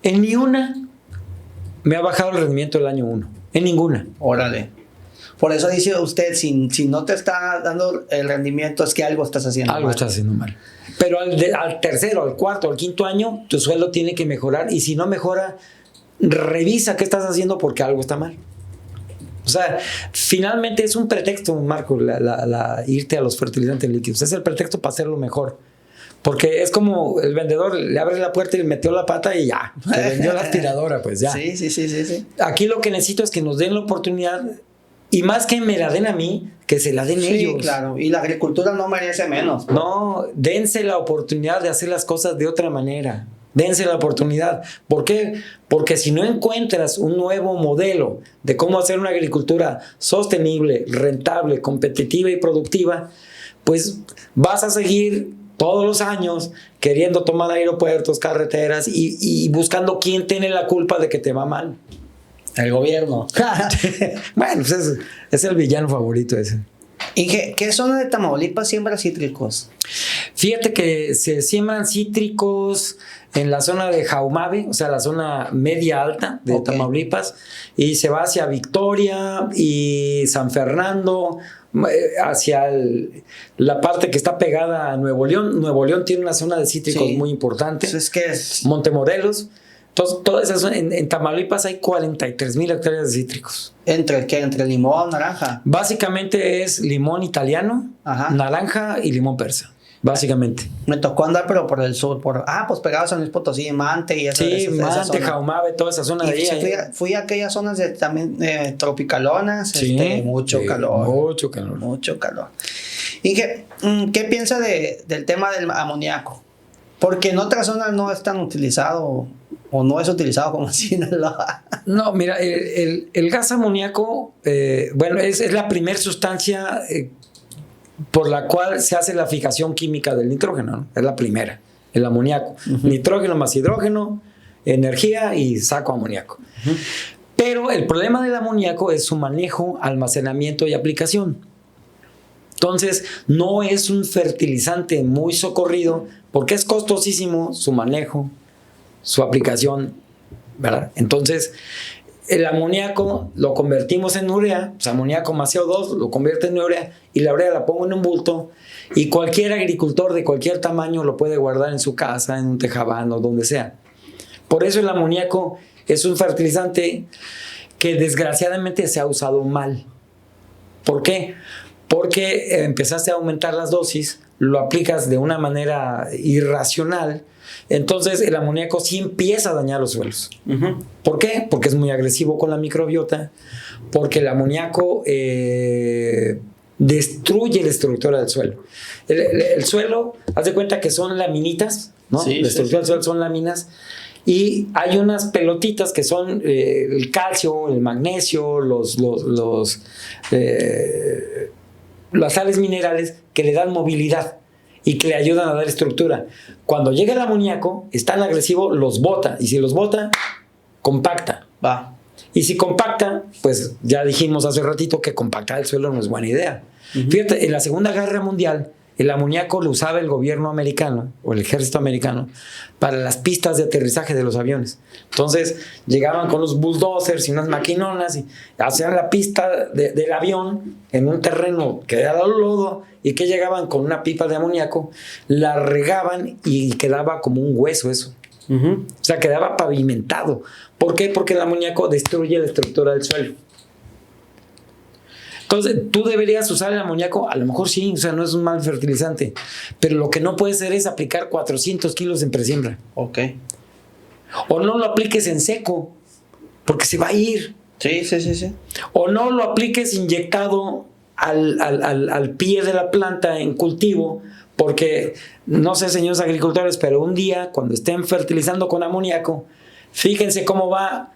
En ni una me ha bajado el rendimiento del año 1. En ninguna. Órale. Por eso dice usted, si no te está dando el rendimiento, es que algo estás haciendo mal. Algo estás haciendo mal. Pero al tercero, al cuarto, al quinto año, tu suelo tiene que mejorar. Y si no mejora, revisa qué estás haciendo porque algo está mal. O sea, finalmente es un pretexto, Marco, irte a los fertilizantes líquidos. Es el pretexto para hacerlo mejor. Porque es como el vendedor le abre la puerta y le metió la pata y ya. Te vendió la aspiradora, pues ya. Sí. Aquí lo que necesito es que nos den la oportunidad. Y más que me la den a mí, que se la den ellos. Sí, claro. Y la agricultura no merece menos. No, dense la oportunidad de hacer las cosas de otra manera. Dense la oportunidad. ¿Por qué? Porque si no encuentras un nuevo modelo de cómo hacer una agricultura sostenible, rentable, competitiva y productiva, pues vas a seguir todos los años queriendo tomar aeropuertos, carreteras y buscando quién tiene la culpa de que te va mal. El gobierno. Bueno, pues es el villano favorito ese. ¿Y qué zona de Tamaulipas siembra cítricos? Fíjate que se siembran cítricos en la zona de Jaumave, o sea, la zona media alta de Tamaulipas, y se va hacia Victoria y San Fernando, hacia la parte que está pegada a Nuevo León. Nuevo León tiene una zona de cítricos muy importante. Entonces, ¿qué es? Montemorelos. Entonces, todas esas, en Tamaulipas hay 43,000 hectáreas de cítricos. ¿Entre qué? ¿Entre limón, naranja? Básicamente es limón italiano, naranja y limón persa. Básicamente. Me tocó andar, pero por el sur. Pues pegado a San Luis Potosí, Mante y eso. Sí, Mante, Jaumave, toda esa zona de ahí. Fui a aquellas zonas también tropicalonas. Sí, mucho calor. Mucho calor. Mucho calor. ¿Y qué piensa del tema del amoníaco? Porque en otras zonas no es tan utilizado o no es utilizado como en Sinaloa. No, mira, el gas amoníaco, es la primera sustancia por la cual se hace la fijación química del nitrógeno, ¿no? Es la primera, el amoníaco. Nitrógeno más hidrógeno, energía y saco amoníaco. Pero el problema del amoníaco es su manejo, almacenamiento y aplicación. Entonces, no es un fertilizante muy socorrido porque es costosísimo su manejo, su aplicación, ¿verdad? Entonces, el amoníaco lo convertimos en urea, pues amoníaco más CO2 lo convierte en urea y la urea la pongo en un bulto y cualquier agricultor de cualquier tamaño lo puede guardar en su casa, en un tejabán o donde sea. Por eso el amoníaco es un fertilizante que desgraciadamente se ha usado mal. ¿Por qué? porque empezaste a aumentar las dosis, lo aplicas de una manera irracional, entonces el amoníaco sí empieza a dañar los suelos. ¿Por qué? Porque es muy agresivo con la microbiota, porque el amoníaco destruye la estructura del suelo. El suelo, haz de cuenta que son laminitas, ¿no? Sí, la estructura del suelo son láminas, y hay unas pelotitas que son el calcio, el magnesio, las sales minerales que le dan movilidad y que le ayudan a dar estructura. Cuando llega el amoníaco, es tan agresivo, los bota, y si los bota, compacta. Va. Y si compacta, pues ya dijimos hace ratito que compactar el suelo no es buena idea. Fíjate, en la Segunda Guerra Mundial, el amoníaco lo usaba el gobierno americano o el ejército americano para las pistas de aterrizaje de los aviones. Entonces llegaban con los bulldozers y unas maquinonas y hacían la pista del avión en un terreno que era lodo, y que llegaban con una pipa de amoníaco, la regaban y quedaba como un hueso eso. O sea, quedaba pavimentado. ¿Por qué? Porque el amoníaco destruye la estructura del suelo. Entonces, ¿tú deberías usar el amoníaco? A lo mejor sí, o sea, no es un mal fertilizante. Pero lo que no puedes hacer es aplicar 400 kilos en presiembra. Ok. O no lo apliques en seco, porque se va a ir. Sí. O no lo apliques inyectado al pie de la planta en cultivo, porque, no sé, señores agricultores, pero un día, cuando estén fertilizando con amoníaco, fíjense cómo va.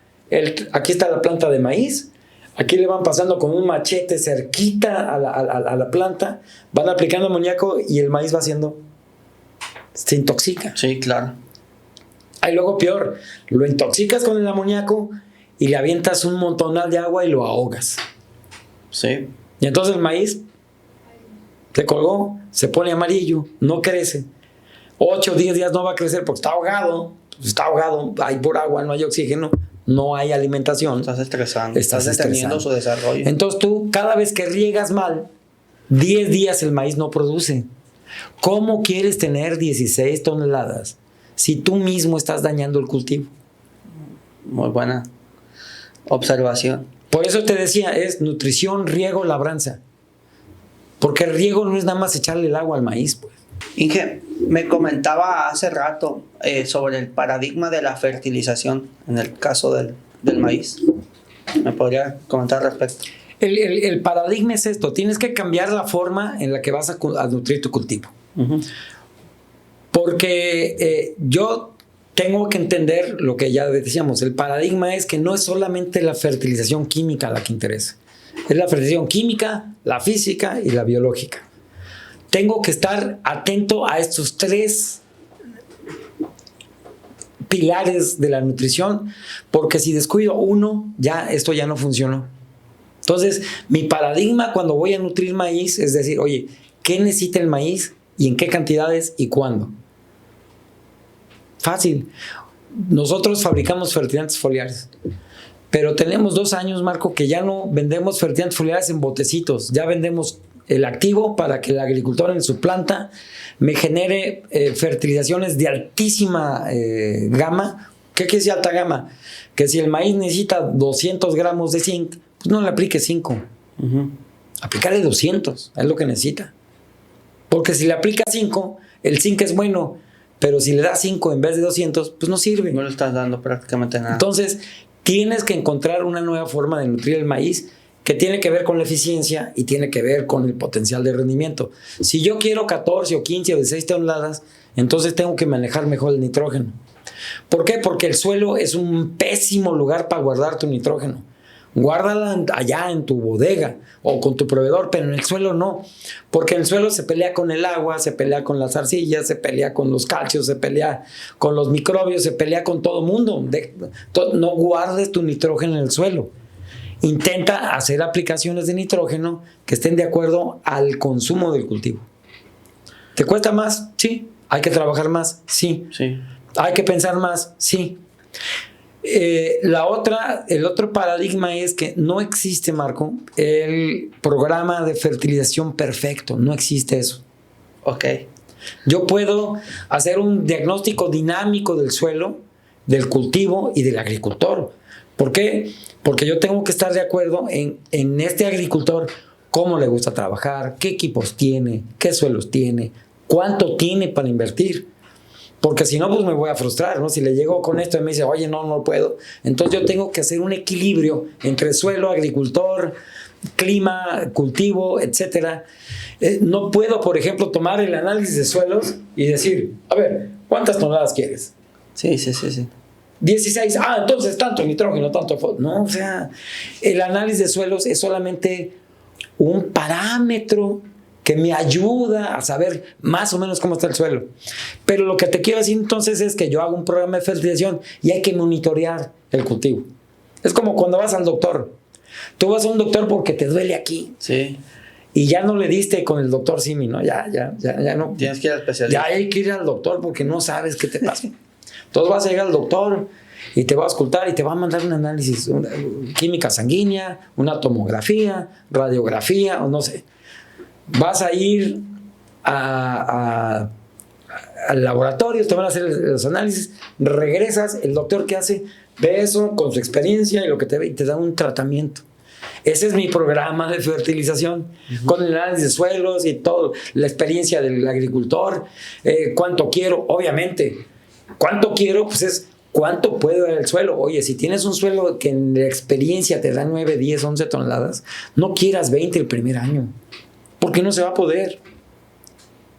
Aquí está la planta de maíz. Aquí le van pasando con un machete cerquita a la planta, van aplicando amoníaco y el maíz va haciendo, se intoxica. Sí, claro. Ahí luego peor, lo intoxicas con el amoníaco y le avientas un montonal de agua y lo ahogas. Sí. Y entonces el maíz se colgó, se pone amarillo, no crece. 8 o 10 días no va a crecer porque está ahogado, hay por agua, no hay oxígeno. No hay alimentación. Estás estresando. Estás deteniendo su desarrollo. Entonces tú, cada vez que riegas mal, 10 días el maíz no produce. ¿Cómo quieres tener 16 toneladas si tú mismo estás dañando el cultivo? Muy buena observación. Por eso te decía, es nutrición, riego, labranza. Porque el riego no es nada más echarle el agua al maíz, pues. Inge, me comentaba hace rato sobre el paradigma de la fertilización en el caso del maíz. ¿Me podría comentar al respecto? El paradigma es esto: tienes que cambiar la forma en la que vas a nutrir tu cultivo. Porque yo tengo que entender lo que ya decíamos. El paradigma es que no es solamente la fertilización química la que interesa. Es la fertilización química, la física y la biológica. Tengo que estar atento a estos 3 pilares de la nutrición, porque si descuido uno, esto ya no funcionó. Entonces, mi paradigma cuando voy a nutrir maíz es decir, oye, ¿qué necesita el maíz y en qué cantidades y cuándo? Fácil. Nosotros fabricamos fertilizantes foliares, pero tenemos 2 años, Marco, que ya no vendemos fertilizantes foliares en botecitos, ya vendemos el activo para que el agricultor en su planta me genere fertilizaciones de altísima gama. ¿Qué quiere decir alta gama? Que si el maíz necesita 200 gramos de zinc, pues no le aplique 5. Aplicarle 200, es lo que necesita. Porque si le aplica 5, el zinc es bueno, pero si le das 5 en vez de 200, pues no sirve. No le estás dando prácticamente nada. Entonces, tienes que encontrar una nueva forma de nutrir el maíz que tiene que ver con la eficiencia y tiene que ver con el potencial de rendimiento. Si yo quiero 14 o 15 o 16 toneladas, entonces tengo que manejar mejor el nitrógeno. ¿Por qué? Porque el suelo es un pésimo lugar para guardar tu nitrógeno. Guárdala allá en tu bodega o con tu proveedor, pero en el suelo no. Porque en el suelo se pelea con el agua, se pelea con las arcillas, se pelea con los calcios, se pelea con los microbios, se pelea con todo mundo. No guardes tu nitrógeno en el suelo. Intenta hacer aplicaciones de nitrógeno que estén de acuerdo al consumo del cultivo. ¿Te cuesta más? Sí. ¿Hay que trabajar más? Sí. ¿Hay que pensar más? Sí. El otro paradigma es que no existe, Marco, el programa de fertilización perfecto. No existe eso. Ok. Yo puedo hacer un diagnóstico dinámico del suelo, del cultivo y del agricultor. ¿Por qué? Porque yo tengo que estar de acuerdo en este agricultor cómo le gusta trabajar, qué equipos tiene, qué suelos tiene, cuánto tiene para invertir. Porque si no, pues me voy a frustrar, ¿no? Si le llego con esto y me dice, oye, no puedo. Entonces yo tengo que hacer un equilibrio entre suelo, agricultor, clima, cultivo, etcétera. No puedo, por ejemplo, tomar el análisis de suelos y decir, a ver, ¿cuántas toneladas quieres? Sí. 16, entonces tanto nitrógeno, tanto fósforo. No, o sea, el análisis de suelos es solamente un parámetro que me ayuda a saber más o menos cómo está el suelo. Pero lo que te quiero decir entonces es que yo hago un programa de fertilización y hay que monitorear el cultivo. Es como cuando vas al doctor. Tú vas a un doctor porque te duele aquí. Sí. Y ya no le diste con el doctor Simi, ¿no? Ya no. Tienes que ir al especialista. Ya hay que ir al doctor porque no sabes qué te pasa. Entonces vas a llegar al doctor y te va a auscultar y te va a mandar un análisis, una química sanguínea, una tomografía, radiografía, o no sé. Vas a ir al laboratorio, te van a hacer los análisis, regresas, el doctor que hace, ve eso con su experiencia y lo que te ve y te da un tratamiento. Ese es mi programa de fertilización, con el análisis de suelos y todo, la experiencia del agricultor, cuánto quiero, obviamente, cuánto quiero, pues es cuánto puede dar el suelo. Oye, si tienes un suelo que en la experiencia te da 9, 10, 11 toneladas, no quieras 20 el primer año, porque no se va a poder.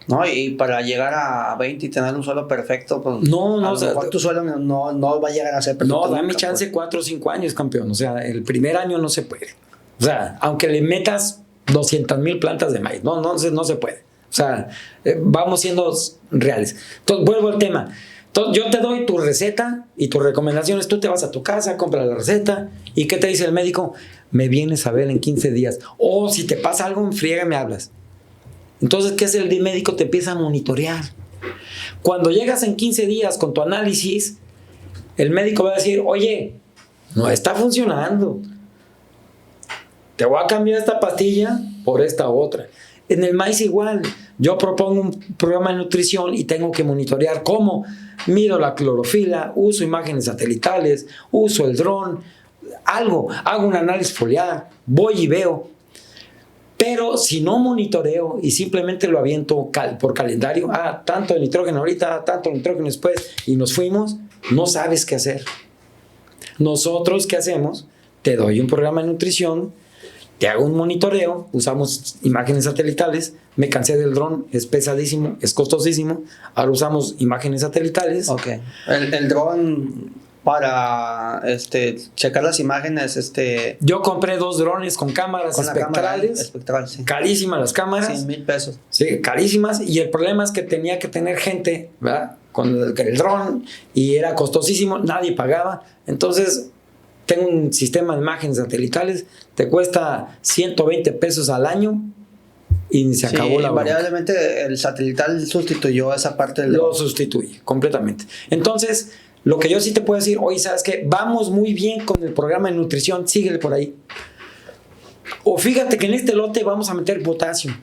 No, y para llegar a 20 y tener un suelo perfecto, pues a lo mejor tu suelo no va a llegar a ser perfecto. No, dame chance 4 o 5 años, campeón. O sea, el primer año no se puede. O sea, aunque le metas 200,000 plantas de maíz, no se puede. O sea, vamos siendo reales. Entonces, vuelvo al tema. Entonces, yo te doy tu receta y tus recomendaciones. Tú te vas a tu casa, compras la receta. ¿Y qué te dice el médico? Me vienes a ver en 15 días. O si te pasa algo en friega, me hablas. Entonces, ¿qué hace el médico? Te empieza a monitorear. Cuando llegas en 15 días con tu análisis, el médico va a decir, oye, no está funcionando. Te voy a cambiar esta pastilla por esta otra. En el maíz igual. Yo propongo un programa de nutrición y tengo que monitorear cómo mido la clorofila, uso imágenes satelitales, uso el dron, hago un análisis foliar, voy y veo. Pero si no monitoreo y simplemente lo aviento por calendario, tanto de nitrógeno ahorita, tanto de nitrógeno después, y nos fuimos, no sabes qué hacer. Nosotros, ¿qué hacemos? Te doy un programa de nutrición, te hago un monitoreo, usamos imágenes satelitales, me cansé del dron, es pesadísimo, es costosísimo, ahora usamos imágenes satelitales. Ok. El dron para checar las imágenes. Yo compré 2 drones con cámaras con espectrales. Espectral, sí. Carísimas las cámaras. 100,000 pesos. Sí, carísimas. Y el problema es que tenía que tener gente, ¿verdad? Con el dron y era costosísimo, nadie pagaba. Entonces, tengo un sistema de imágenes satelitales, te cuesta 120 pesos al año y se acabó la bronca. Invariablemente el satelital sustituyó esa parte del Lo sustituye completamente. Entonces, lo que yo sí te puedo decir, oye, ¿sabes qué? Vamos muy bien con el programa de nutrición, síguele por ahí. O fíjate que en este lote vamos a meter potasio.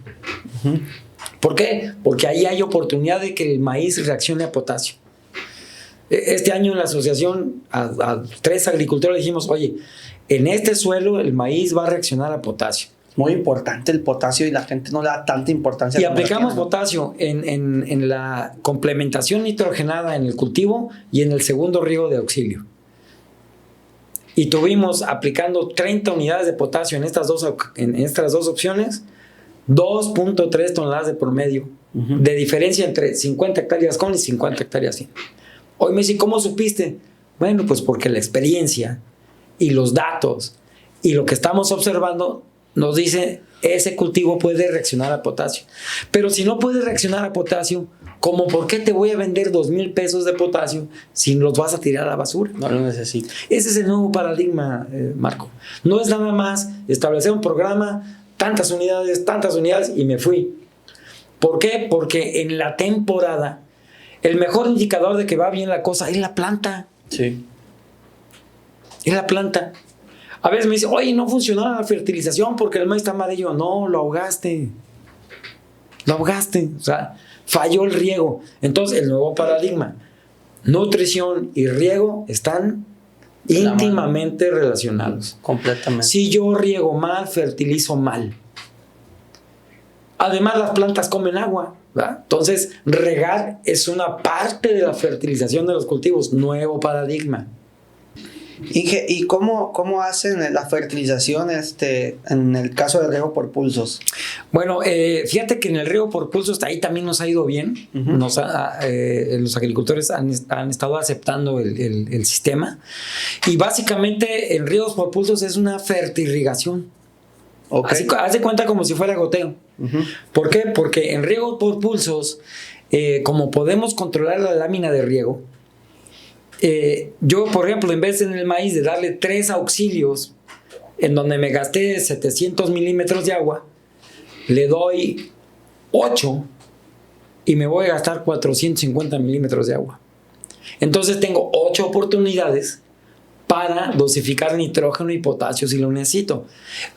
¿Por qué? Porque ahí hay oportunidad de que el maíz reaccione a potasio. Este año en la asociación a 3 agricultores dijimos, oye, en este suelo el maíz va a reaccionar a potasio. Muy importante el potasio y la gente no le da tanta importancia. Y aplicamos potasio en la complementación nitrogenada en el cultivo y en el segundo riego de auxilio. Y tuvimos aplicando 30 unidades de potasio en estas dos opciones, 2.3 toneladas de promedio, de diferencia entre 50 hectáreas con y 50 hectáreas sin. Hoy me dice, ¿cómo supiste? Bueno, pues porque la experiencia y los datos y lo que estamos observando nos dice ese cultivo puede reaccionar a potasio. Pero si no puede reaccionar a potasio, ¿cómo por qué te voy a vender 2,000 pesos de potasio si los vas a tirar a la basura? No lo necesito. Ese es el nuevo paradigma, Marco. No es nada más establecer un programa, tantas unidades y me fui. ¿Por qué? Porque en la temporada el mejor indicador de que va bien la cosa es la planta. Sí. Es la planta. A veces me dice, oye, no funcionó la fertilización porque el maíz está amarillo. No, lo ahogaste. O sea, falló el riego. Entonces, el nuevo paradigma, nutrición y riego están íntimamente relacionados. Completamente. Si yo riego mal, fertilizo mal. Además, las plantas comen agua, ¿verdad? Entonces, regar es una parte de la fertilización de los cultivos. Nuevo paradigma. Inge, ¿y cómo hacen la fertilización en el caso de riego por pulsos? Bueno, fíjate que en el riego por pulsos ahí también nos ha ido bien. Uh-huh. Los agricultores han estado aceptando el sistema. Y básicamente el riego por pulsos es una fertirrigación. Okay. Haz de cuenta como si fuera goteo. Uh-huh. ¿Por qué? Porque en riego por pulsos, como podemos controlar la lámina de riego, yo, por ejemplo, en vez en el maíz de darle 3 auxilios, en donde me gasté 700 milímetros de agua, le doy 8 y me voy a gastar 450 milímetros de agua. Entonces tengo 8 oportunidades para dosificar nitrógeno y potasio si lo necesito.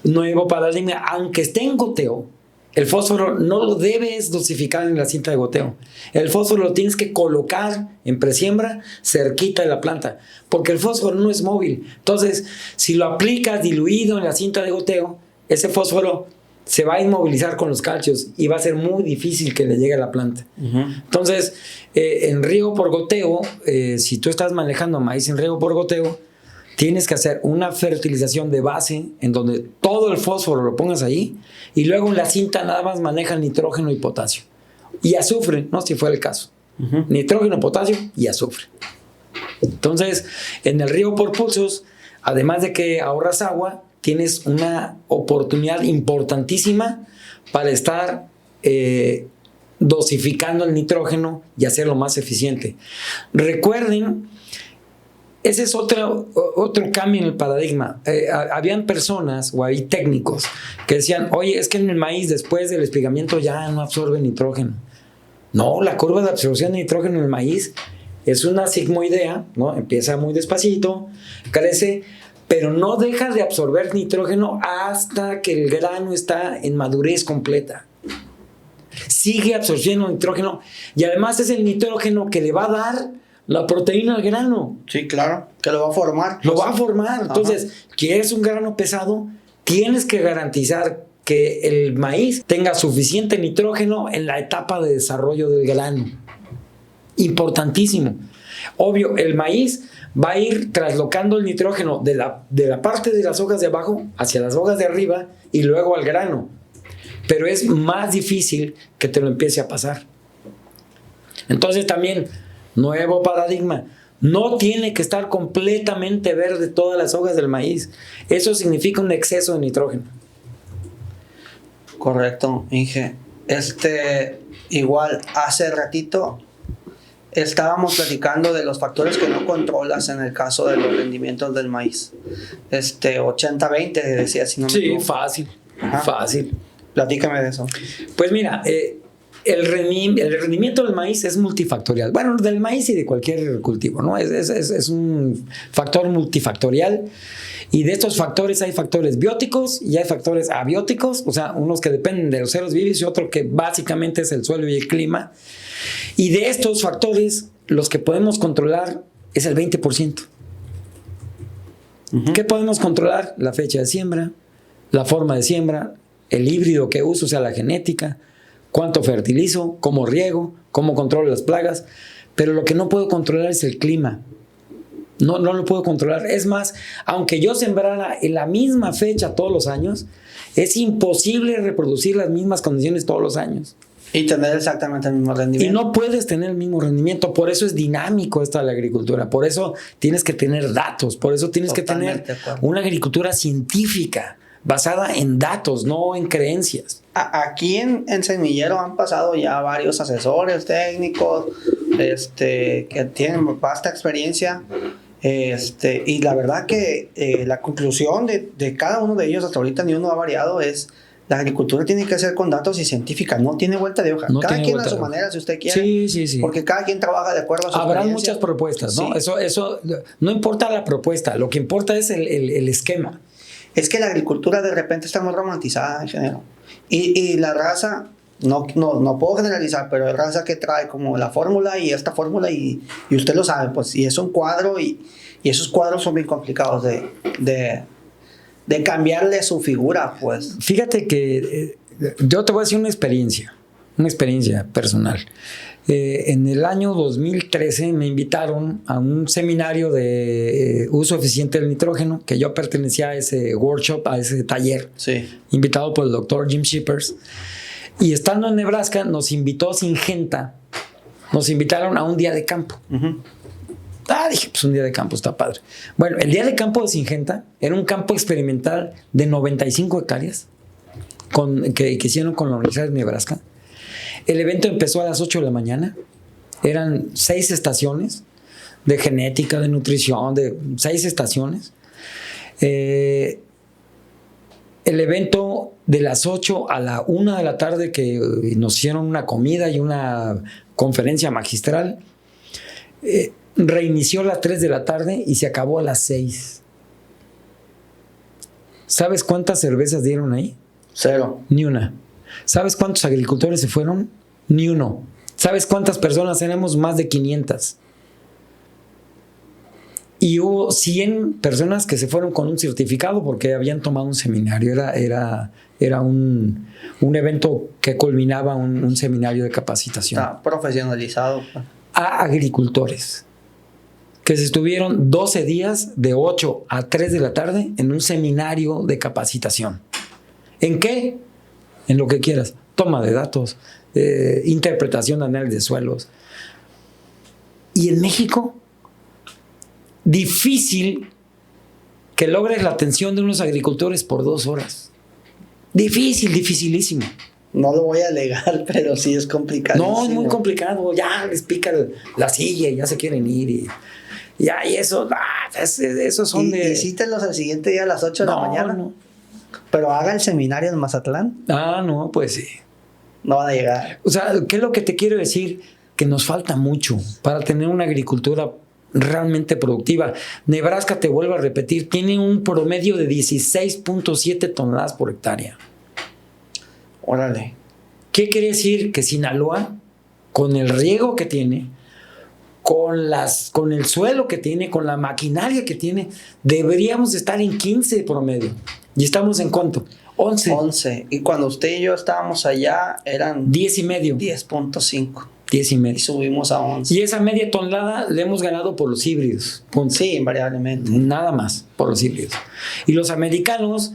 Nuevo paradigma, aunque esté en goteo, el fósforo no lo debes dosificar en la cinta de goteo. El fósforo lo tienes que colocar en presiembra cerquita de la planta, porque el fósforo no es móvil. Entonces, si lo aplicas diluido en la cinta de goteo, ese fósforo se va a inmovilizar con los calcios y va a ser muy difícil que le llegue a la planta. Uh-huh. Entonces, en riego por goteo, si tú estás manejando maíz en riego por goteo, tienes que hacer una fertilización de base en donde todo el fósforo lo pongas ahí y luego en la cinta nada más maneja nitrógeno y potasio. Y azufre, ¿no? Si fuera el caso. Uh-huh. Nitrógeno, potasio y azufre. Entonces, en el riego por pulsos, además de que ahorras agua, tienes una oportunidad importantísima para estar dosificando el nitrógeno y hacerlo más eficiente. Recuerden, ese es otro cambio en el paradigma. Habían personas o hay técnicos que decían, oye, es que en el maíz después del espigamiento ya no absorbe nitrógeno. No, la curva de absorción de nitrógeno en el maíz es una sigmoidea, ¿no? Empieza muy despacito, crece, pero no deja de absorber nitrógeno hasta que el grano está en madurez completa. Sigue absorbiendo nitrógeno y además es el nitrógeno que le va a dar la proteína al grano. Sí, claro, que lo va a formar. Lo va a formar. Entonces, ¿quieres un grano pesado? Tienes que garantizar que el maíz tenga suficiente nitrógeno en la etapa de desarrollo del grano. Importantísimo. Obvio, el maíz va a ir traslocando el nitrógeno de la parte de las hojas de abajo hacia las hojas de arriba y luego al grano. Pero es más difícil que te lo empiece a pasar. Entonces también, nuevo paradigma. No tiene que estar completamente verde todas las hojas del maíz. Eso significa un exceso de nitrógeno. Correcto, Inge. Igual, hace ratito estábamos platicando de los factores que no controlas en el caso de los rendimientos del maíz. 80-20, decía, si no me equivoco. Sí, fácil. Ajá. Fácil. Platícame de eso. Pues mira, el rendimiento del maíz es multifactorial. Bueno, del maíz y de cualquier cultivo, ¿no? Es un factor multifactorial. Y de estos factores hay factores bióticos y hay factores abióticos, o sea, unos que dependen de los seres vivos y otro que básicamente es el suelo y el clima. Y de estos factores, los que podemos controlar es el 20%. Uh-huh. ¿Qué podemos controlar? La fecha de siembra, la forma de siembra, el híbrido que uso, o sea, la genética, cuánto fertilizo, cómo riego, cómo controlo las plagas. Pero lo que no puedo controlar es el clima. No lo puedo controlar. Es más, aunque yo sembrara en la misma fecha todos los años, es imposible reproducir las mismas condiciones todos los años. Y tener exactamente el mismo rendimiento. Y no puedes tener el mismo rendimiento. Por eso es dinámico esta la agricultura. Por eso tienes que tener datos. Por eso tienes Totalmente que tener una agricultura científica, basada en datos, no en creencias. Aquí en Semillero han pasado ya varios asesores técnicos que tienen vasta experiencia. Y la verdad que la conclusión de cada uno de ellos hasta ahorita ni uno ha variado es: la agricultura tiene que ser con datos y científica, no tiene vuelta de hoja. Cada quien a su manera, si usted quiere. Sí. Porque cada quien trabaja de acuerdo a su Habrá muchas propuestas, ¿no? Sí. Eso no importa la propuesta, lo que importa es el esquema. Es que la agricultura de repente está muy romantizada, ingeniero. Y la raza, no puedo generalizar, pero hay raza que trae como la fórmula y esta fórmula y usted lo sabe, pues, y es un cuadro y esos cuadros son bien complicados de cambiarle su figura, pues. Fíjate que Yo te voy a decir una experiencia personal. En el año 2013 me invitaron a un seminario de uso eficiente del nitrógeno, que yo pertenecía a ese workshop, a ese taller, Sí. invitado por el doctor Jim Shippers. Y estando en Nebraska, nos invitó Syngenta, nos invitaron a un día de campo. Dije, pues un día de campo está padre. Bueno, el día de campo de Syngenta era un campo experimental de 95 hectáreas que hicieron con la Universidad de Nebraska. El evento empezó a las 8 de la mañana. Eran 6 estaciones de genética, de nutrición, de 6 estaciones. El evento de las 8 a la 1 de la tarde, que nos hicieron una comida y una conferencia magistral, reinició a las 3 de la tarde y se acabó a las 6. ¿Sabes cuántas cervezas dieron ahí? 0. Ni una. ¿Sabes cuántos agricultores se fueron? Ni uno. ¿Sabes cuántas personas éramos? Más de 500. Y hubo 100 personas que se fueron con un certificado porque habían tomado un seminario. Era un evento que culminaba un seminario de capacitación. Está profesionalizado. A agricultores que se estuvieron 12 días de 8 a 3 de la tarde en un seminario de capacitación. ¿En qué? En lo que quieras. Toma de datos, interpretación de análisis de suelos. Y en México, difícil que logres la atención de unos agricultores por 2 horas. Dificilísimo. No lo voy a alegar, pero sí es complicado. No, es muy complicado. Ya les pica la silla y ya se quieren ir. Y eso, esos son de... ¿Y sítelos al siguiente día a las 8 de la mañana? No. Pero haga el seminario en Mazatlán. No, pues sí. No van a llegar. O sea, ¿qué es lo que te quiero decir? Que nos falta mucho para tener una agricultura realmente productiva. Nebraska, te vuelvo a repetir, tiene un promedio de 16.7 toneladas por hectárea. Órale. ¿Qué quiere decir? Que Sinaloa, con el riego que tiene, con el suelo que tiene, con la maquinaria que tiene, deberíamos estar en 15 de promedio. ¿Y estamos en cuánto? 11. 11. Y cuando usted y yo estábamos allá, eran 10 y medio. 10.5. 10 y medio. Y subimos a 11. Y esa media tonelada le hemos ganado por los híbridos. Punto. Sí, invariablemente. Nada más por los híbridos. Y los americanos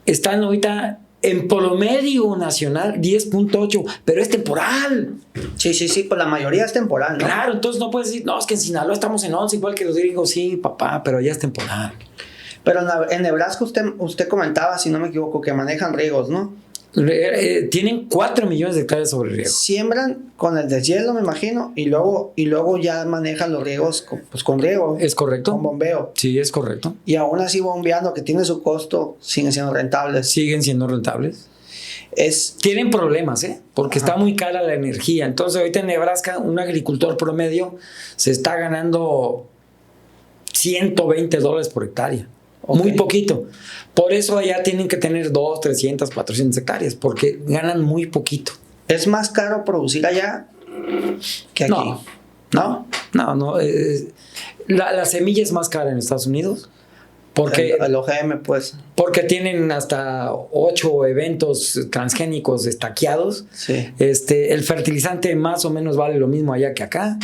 están ahorita en promedio nacional 10.8, pero es temporal. Sí, pues la mayoría es temporal, ¿no? Claro, entonces no puedes decir, no, es que en Sinaloa estamos en 11, igual que los gringos. Sí, papá, pero ya es temporal. Pero en Nebraska usted comentaba, si no me equivoco, que manejan riegos, ¿no? Tienen 4 millones de hectáreas sobre riego. Siembran con el deshielo, me imagino, y luego ya manejan los riegos con riego. ¿Es correcto? Con bombeo. Sí, es correcto. Y aún así bombeando, que tiene su costo, siguen siendo rentables. Siguen siendo rentables. Tienen problemas, porque está muy cara la energía. Entonces ahorita en Nebraska un agricultor promedio se está ganando $120 por hectárea. Okay. Muy poquito. Por eso allá tienen que tener 200, 300, 400 hectáreas, porque ganan muy poquito. ¿Es más caro producir allá que aquí? No. La semilla es más cara en Estados Unidos. Porque el OGM, pues. Porque tienen hasta 8 eventos transgénicos estaqueados. Sí. El fertilizante más o menos vale lo mismo allá que acá.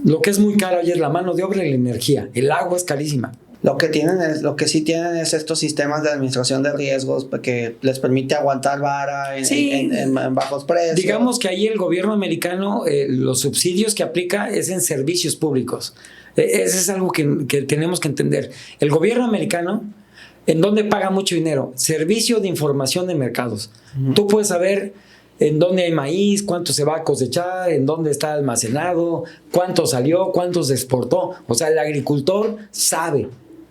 Lo que es muy caro allá es la mano de obra y la energía. El agua es carísima. Lo que sí tienen es estos sistemas de administración de riesgos que les permite aguantar vara en bajos precios. Digamos que ahí el gobierno americano, los subsidios que aplica es en servicios públicos. Eso es algo que tenemos que entender. El gobierno americano, ¿en dónde paga mucho dinero? Servicio de información de mercados. Uh-huh. Tú puedes saber en dónde hay maíz, cuánto se va a cosechar, en dónde está almacenado, cuánto salió, cuánto se exportó. O sea, el agricultor sabe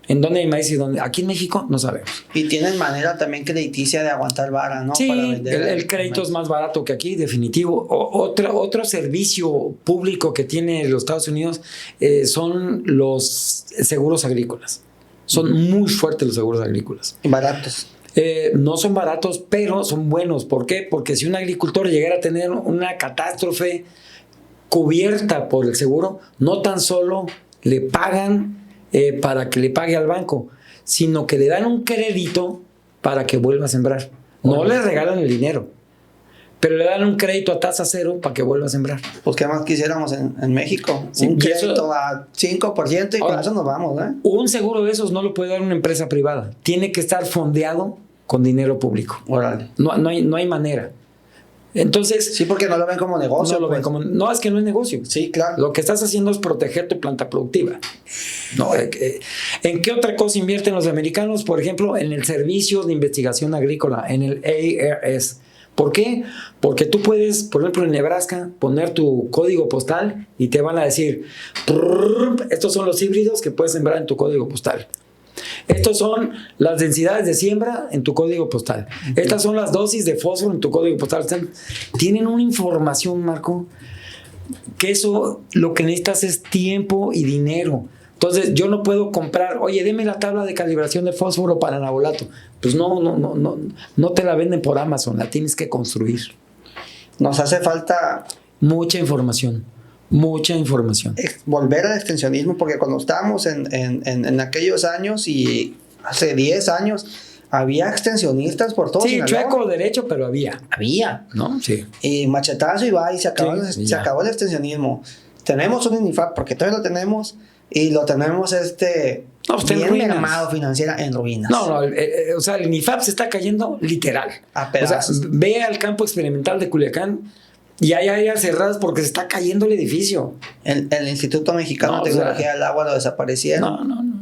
en dónde hay maíz y dónde. Aquí en México no sabemos. Y tienen manera también crediticia de aguantar vara, ¿no? Sí, para vender el crédito es más barato que aquí, definitivo. Otro servicio público que tiene los Estados Unidos son los seguros agrícolas. Son muy fuertes los seguros agrícolas. Y baratos. No son baratos, pero son buenos. ¿Por qué? Porque si un agricultor llegara a tener una catástrofe cubierta por el seguro, no tan solo le pagan para que le pague al banco, sino que le dan un crédito para que vuelva a sembrar. No le regalan el dinero, pero le dan un crédito a tasa cero para que vuelva a sembrar. Pues qué más quisiéramos en México. Sí, un y crédito eso, a 5% y con eso nos vamos, ¿eh? Un seguro de esos no lo puede dar una empresa privada. Tiene que estar fondeado con dinero público. Órale. No hay manera. Entonces, Sí, porque no lo ven como negocio. no lo ven como, no, es que no es negocio. Sí, claro. Lo que estás haciendo es proteger tu planta productiva. No, ¿en qué otra cosa invierten los americanos? Por ejemplo, en el Servicio de Investigación Agrícola, en el ARS. ¿Por qué? Porque tú puedes, por ejemplo, en Nebraska, poner tu código postal y te van a decir, estos son los híbridos que puedes sembrar en tu código postal. Estos son las densidades de siembra en tu código postal. Estas son las dosis de fósforo en tu código postal. Tienen una información, Marco, que eso lo que necesitas es tiempo y dinero. Entonces yo no puedo comprar, oye, deme la tabla de calibración de fósforo para nabolato. Pues no te la venden por Amazon, la tienes que construir. Nos hace falta Mucha información. volver al extensionismo, porque cuando estábamos en aquellos años y hace 10 años, había extensionistas por todo. Sí, chueco derecho, pero había, ¿no? Sí. Y machetazo y va, y se acabó, Sí, se acabó el extensionismo. Tenemos un INIFAP, porque todavía lo tenemos, y lo tenemos está en bien ruinas. mermado financiera, en ruinas. O sea, el INIFAP se está cayendo literal. A pedazos. O sea, ve al campo experimental de Culiacán y hay áreas cerradas porque se está cayendo el edificio. El Instituto Mexicano de Tecnología del Agua lo desaparecieron. No.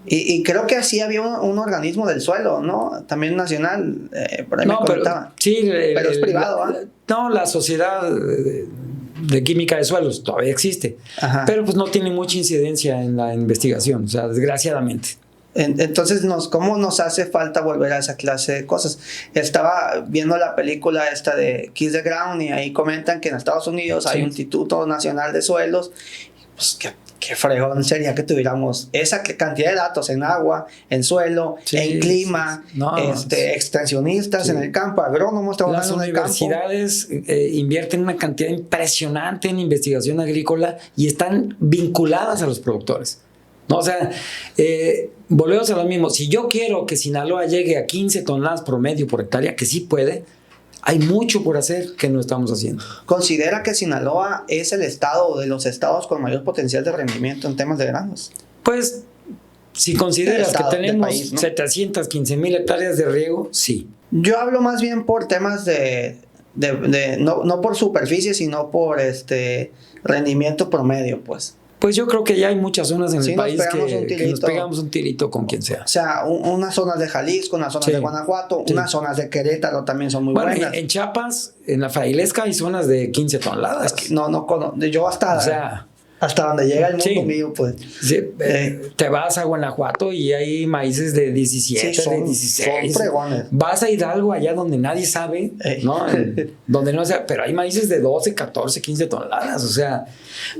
Y creo que así había un organismo del suelo, ¿no? También nacional, por ahí me comentaban. Pero es privado, ¿ah? La sociedad de química de suelos todavía existe. Ajá. Pero pues no tiene mucha incidencia en la investigación, o sea, desgraciadamente. Entonces, ¿cómo nos hace falta volver a esa clase de cosas? Estaba viendo la película esta de Kiss the Ground y ahí comentan que en Estados Unidos hay un Instituto Nacional de Suelos. Pues qué fregón sería que tuviéramos esa cantidad de datos en agua, en suelo, en clima, extensionistas en el campo, agrónomos trabajando en el campo. Las universidades invierten una cantidad impresionante en investigación agrícola y están vinculadas a los productores. No, o sea, volvemos a lo mismo. Si yo quiero que Sinaloa llegue a 15 toneladas promedio por hectárea, que sí puede, hay mucho por hacer que no estamos haciendo. ¿Considera que Sinaloa es el estado de los estados con mayor potencial de rendimiento en temas de granos? Pues, si consideras que tenemos país, ¿no? 715,000 hectáreas de riego, sí. Yo hablo más bien por temas no por superficie, sino por rendimiento promedio, pues. Pues yo creo que ya hay muchas zonas en el país que nos pegamos un tirito con quien sea. O sea, unas zonas de Jalisco, unas zonas de Guanajuato, unas zonas de Querétaro también son muy buenas. En Chiapas, en la Frailesca, hay zonas de 15 toneladas. Es que yo hasta donde llega el mundo mío, pues. Sí, te vas a Guanajuato y hay maíces de 17, de 16. Son fregones. Vas a Hidalgo, allá donde nadie sabe, ¿no? Donde no sea, pero hay maíces de 12, 14, 15 toneladas. O sea,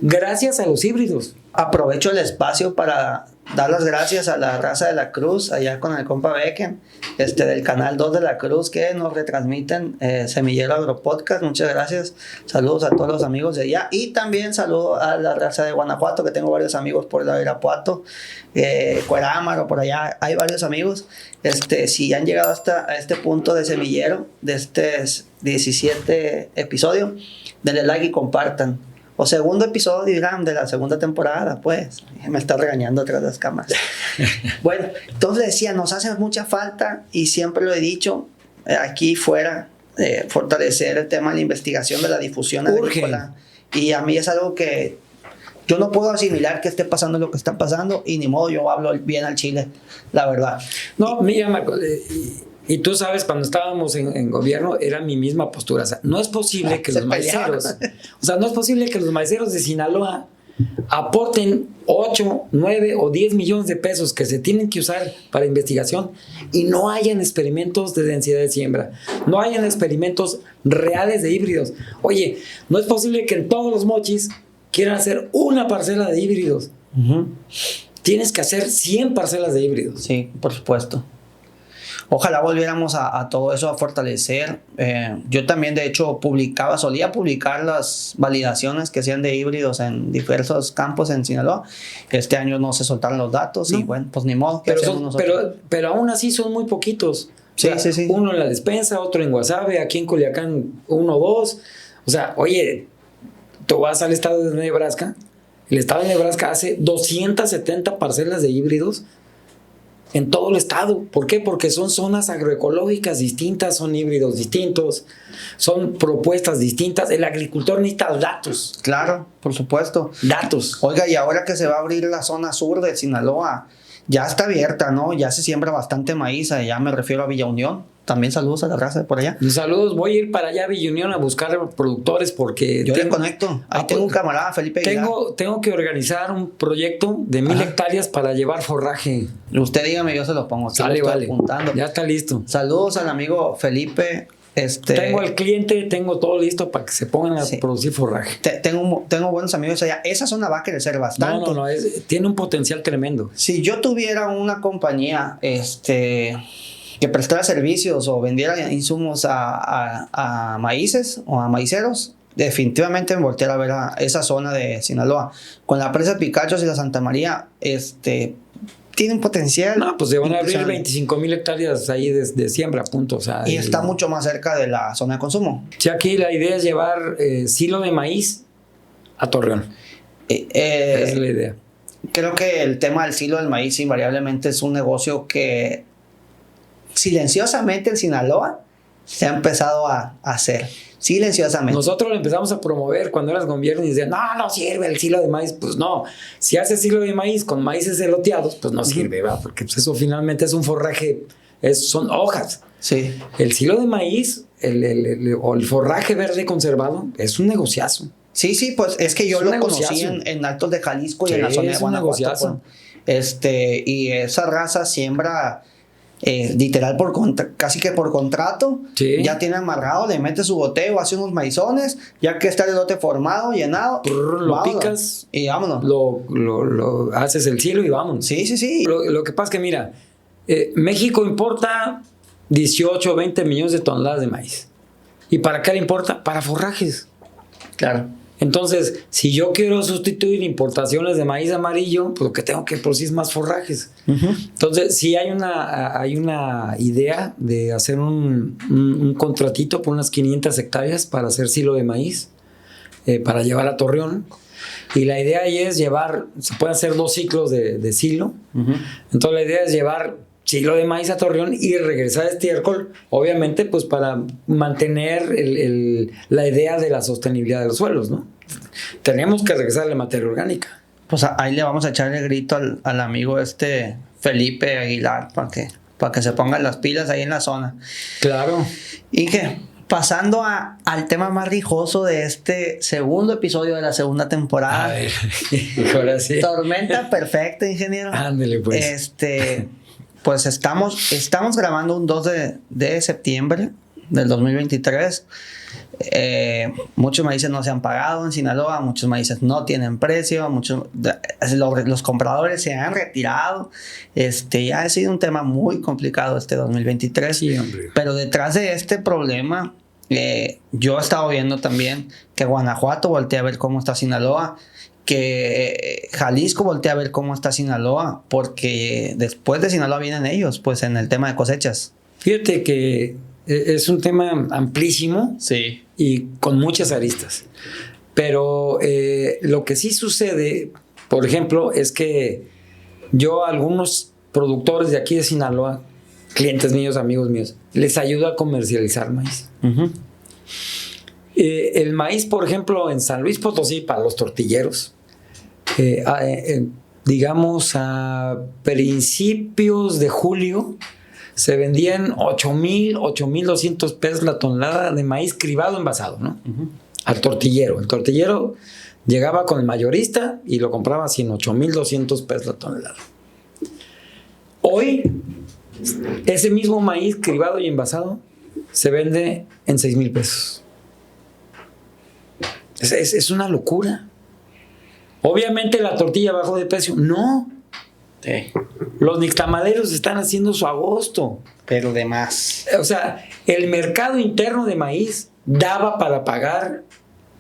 gracias a los híbridos. Aprovecho el espacio para dar las gracias a la raza de la Cruz, allá con el compa Becken, del canal 2 de la Cruz, que nos retransmiten Semillero Agropodcast. Muchas gracias. Saludos a todos los amigos de allá. Y también saludo a la raza de Guanajuato, que tengo varios amigos por la Irapuato, Cuerámaro, por allá. Hay varios amigos. Si han llegado hasta este punto de Semillero, de este 17 episodio, denle like y compartan. O segundo episodio, dirán, de la segunda temporada, pues. Me está regañando atrás de las cámaras. Bueno, entonces decía, nos hace mucha falta, y siempre lo he dicho, aquí fuera, fortalecer el tema de la investigación, de la difusión agrícola. Y a mí es algo que yo no puedo asimilar que esté pasando lo que está pasando, y ni modo, yo hablo bien al chile, la verdad. No, mira, Marco, y tú sabes, cuando estábamos en gobierno, era mi misma postura. O sea, no es posible que los maiceros de Sinaloa aporten 8, 9 o 10 millones de pesos que se tienen que usar para investigación y no hayan experimentos de densidad de siembra, no hayan experimentos reales de híbridos. Oye, no es posible que en todos los mochis quieran hacer una parcela de híbridos. Tienes que hacer 100 parcelas de híbridos. Sí, por supuesto. Ojalá volviéramos a todo eso, a fortalecer. Yo también, de hecho, solía publicar las validaciones que hacían de híbridos en diversos campos en Sinaloa. Este año no se soltaron los datos, y bueno, pues ni modo. Pero aún así son muy poquitos. Sí, O sea, sí, sí. uno en la despensa, otro en Guasave, aquí en Culiacán 1 o 2. O sea, oye, tú vas al estado de Nebraska, el estado de Nebraska hace 270 parcelas de híbridos en todo el estado. ¿Por qué? Porque son zonas agroecológicas distintas, son híbridos distintos, son propuestas distintas. El agricultor necesita datos. Claro, por supuesto. Datos. Oiga, y ahora que se va a abrir la zona sur de Sinaloa, ya está abierta, ¿no? Ya se siembra bastante maíz, ya me refiero a Villa Unión. También saludos a la raza de por allá. Saludos, voy a ir para allá a Villa Unión a buscar productores porque... Yo le conecto. Ahí tengo un camarada, Felipe Aguilar. Tengo que organizar un proyecto de 1000 hectáreas para llevar forraje. Usted dígame, yo se lo pongo. Sale, vale. Apuntando. Ya está listo. Saludos al amigo Felipe. Tengo al cliente, tengo todo listo para que se pongan a producir forraje. Tengo buenos amigos allá. Esa zona va a crecer bastante. No, tiene un potencial tremendo. Si yo tuviera una compañía que prestara servicios o vendiera insumos a maíces o a maiceros, definitivamente me volteara a ver a esa zona de Sinaloa. Con la presa Picachos y la Santa María, tiene un potencial. No, pues se van a abrir 25,000 hectáreas ahí de siembra, punto. O sea, y está mucho más cerca de la zona de consumo. Sí, aquí la idea es llevar silo de maíz a Torreón. Esa es la idea. Creo que el tema del silo del maíz invariablemente es un negocio que silenciosamente en Sinaloa se ha empezado a hacer. Silenciosamente. Nosotros lo empezamos a promover cuando eras gobierno y decían, no sirve el silo de maíz. Pues no, si haces silo de maíz con maíces eloteados, pues no sirve, ¿verdad? Porque pues eso finalmente es un forraje, son hojas. Sí. El silo de maíz o el forraje verde conservado es un negociazo. Sí, pues es que yo lo conocí en Altos de Jalisco y en la zona de Guanajuato. Y esa raza siembra literal casi que por contrato. Sí. Ya tiene amarrado, le mete su boteo, hace unos maizones, ya que está el lote formado, llenado, lo picas y vámonos. Lo haces el silo y vámonos. Sí. Lo que pasa es que mira, México importa 18 o 20 millones de toneladas de maíz. ¿Y para qué le importa? Para forrajes. Claro. Entonces, si yo quiero sustituir importaciones de maíz amarillo, pues lo que tengo que producir es más forrajes. Entonces, sí hay una idea de hacer un contratito por unas 500 hectáreas para hacer silo de maíz, para llevar a Torreón. Y la idea ahí es se pueden hacer 2 ciclos de silo. Entonces, la idea es llevar silo de maíz a Torreón y regresar a estiércol, obviamente, pues para mantener la idea de la sostenibilidad de los suelos, ¿no? Tenemos que regresar a la materia orgánica. Pues ahí le vamos a echar el grito al amigo Felipe Aguilar para que se pongan las pilas ahí en la zona. Claro. Y que pasando al tema más rijoso de este segundo episodio de la segunda temporada. A ver, ahora sí. Tormenta perfecta, ingeniero. Ándale, pues. Pues estamos grabando un 2 de septiembre del 2023. Muchos maíces no se han pagado en Sinaloa, muchos maíces no tienen precio, los compradores se han retirado. Ya ha sido un tema muy complicado este 2023. Sí, hombre. Pero detrás de este problema, yo he estado viendo también que Guanajuato voltea a ver cómo está Sinaloa, que Jalisco voltea a ver cómo está Sinaloa, porque después de Sinaloa vienen ellos, pues en el tema de cosechas. Fíjate que es un tema amplísimo. Sí. Y con muchas aristas. Pero lo que sí sucede, por ejemplo, es que yo a algunos productores de aquí de Sinaloa, clientes míos, amigos míos, les ayudo a comercializar maíz. El maíz, por ejemplo, en San Luis Potosí, para los tortilleros, digamos a principios de julio, se vendían 8,200 pesos la tonelada de maíz cribado envasado, ¿no? Al tortillero. El tortillero llegaba con el mayorista y lo compraba así en 8,200 pesos la tonelada. Hoy, ese mismo maíz cribado y envasado se vende en 6,000 pesos. Es una locura. Obviamente la tortilla bajó de precio. No. Sí. Los nixtamaleros están haciendo su agosto. Pero de más. O sea, el mercado interno de maíz daba para pagar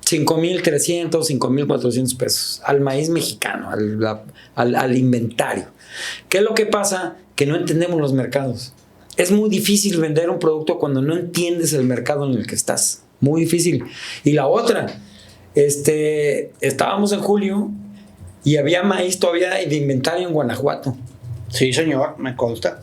5,300, 5,400 pesos al maíz mexicano, al inventario. ¿Qué es lo que pasa? Que no entendemos los mercados. es muy difícil vender un producto cuando no entiendes el mercado en el que estás. Muy difícil. Y la otra, estábamos en julio y había maíz todavía de inventario en Guanajuato. Sí, señor, me consta.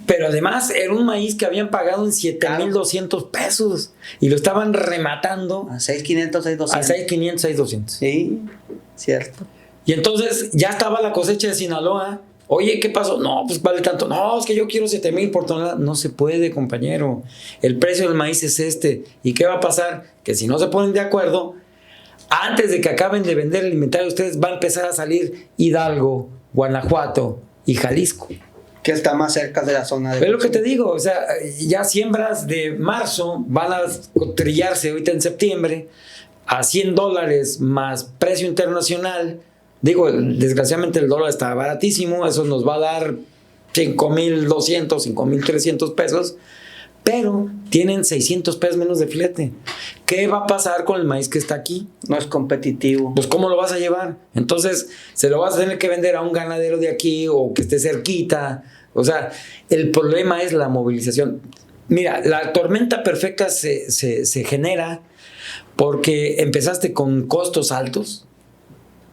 Pero además era un maíz que habían pagado en 7,200 pesos y lo estaban rematando a 6,500, 6,200. A 6,500, 6,200. Sí, cierto. Y entonces ya estaba la cosecha de Sinaloa. Oye, ¿qué pasó? No, pues vale tanto. No, es que yo quiero 7,000 por tonelada. No se puede, compañero. El precio del maíz es este. ¿Y qué va a pasar? Que si no se ponen de acuerdo, antes de que acaben de vender el inventario de ustedes, va a empezar a salir Hidalgo, Guanajuato y Jalisco. Que está más cerca de la zona de... Es lo que te digo, o sea, ya siembras de marzo van a trillarse ahorita en septiembre a $100 más precio internacional. Digo, desgraciadamente el dólar está baratísimo, eso nos va a dar 5,200, 5,300 pesos, pero tienen 600 pesos menos de flete. ¿Qué va a pasar con el maíz que está aquí? No es competitivo. Pues ¿cómo lo vas a llevar? Entonces se lo vas a tener que vender a un ganadero de aquí o que esté cerquita. O sea, el problema es la movilización. Mira, la tormenta perfecta se genera porque empezaste con costos altos,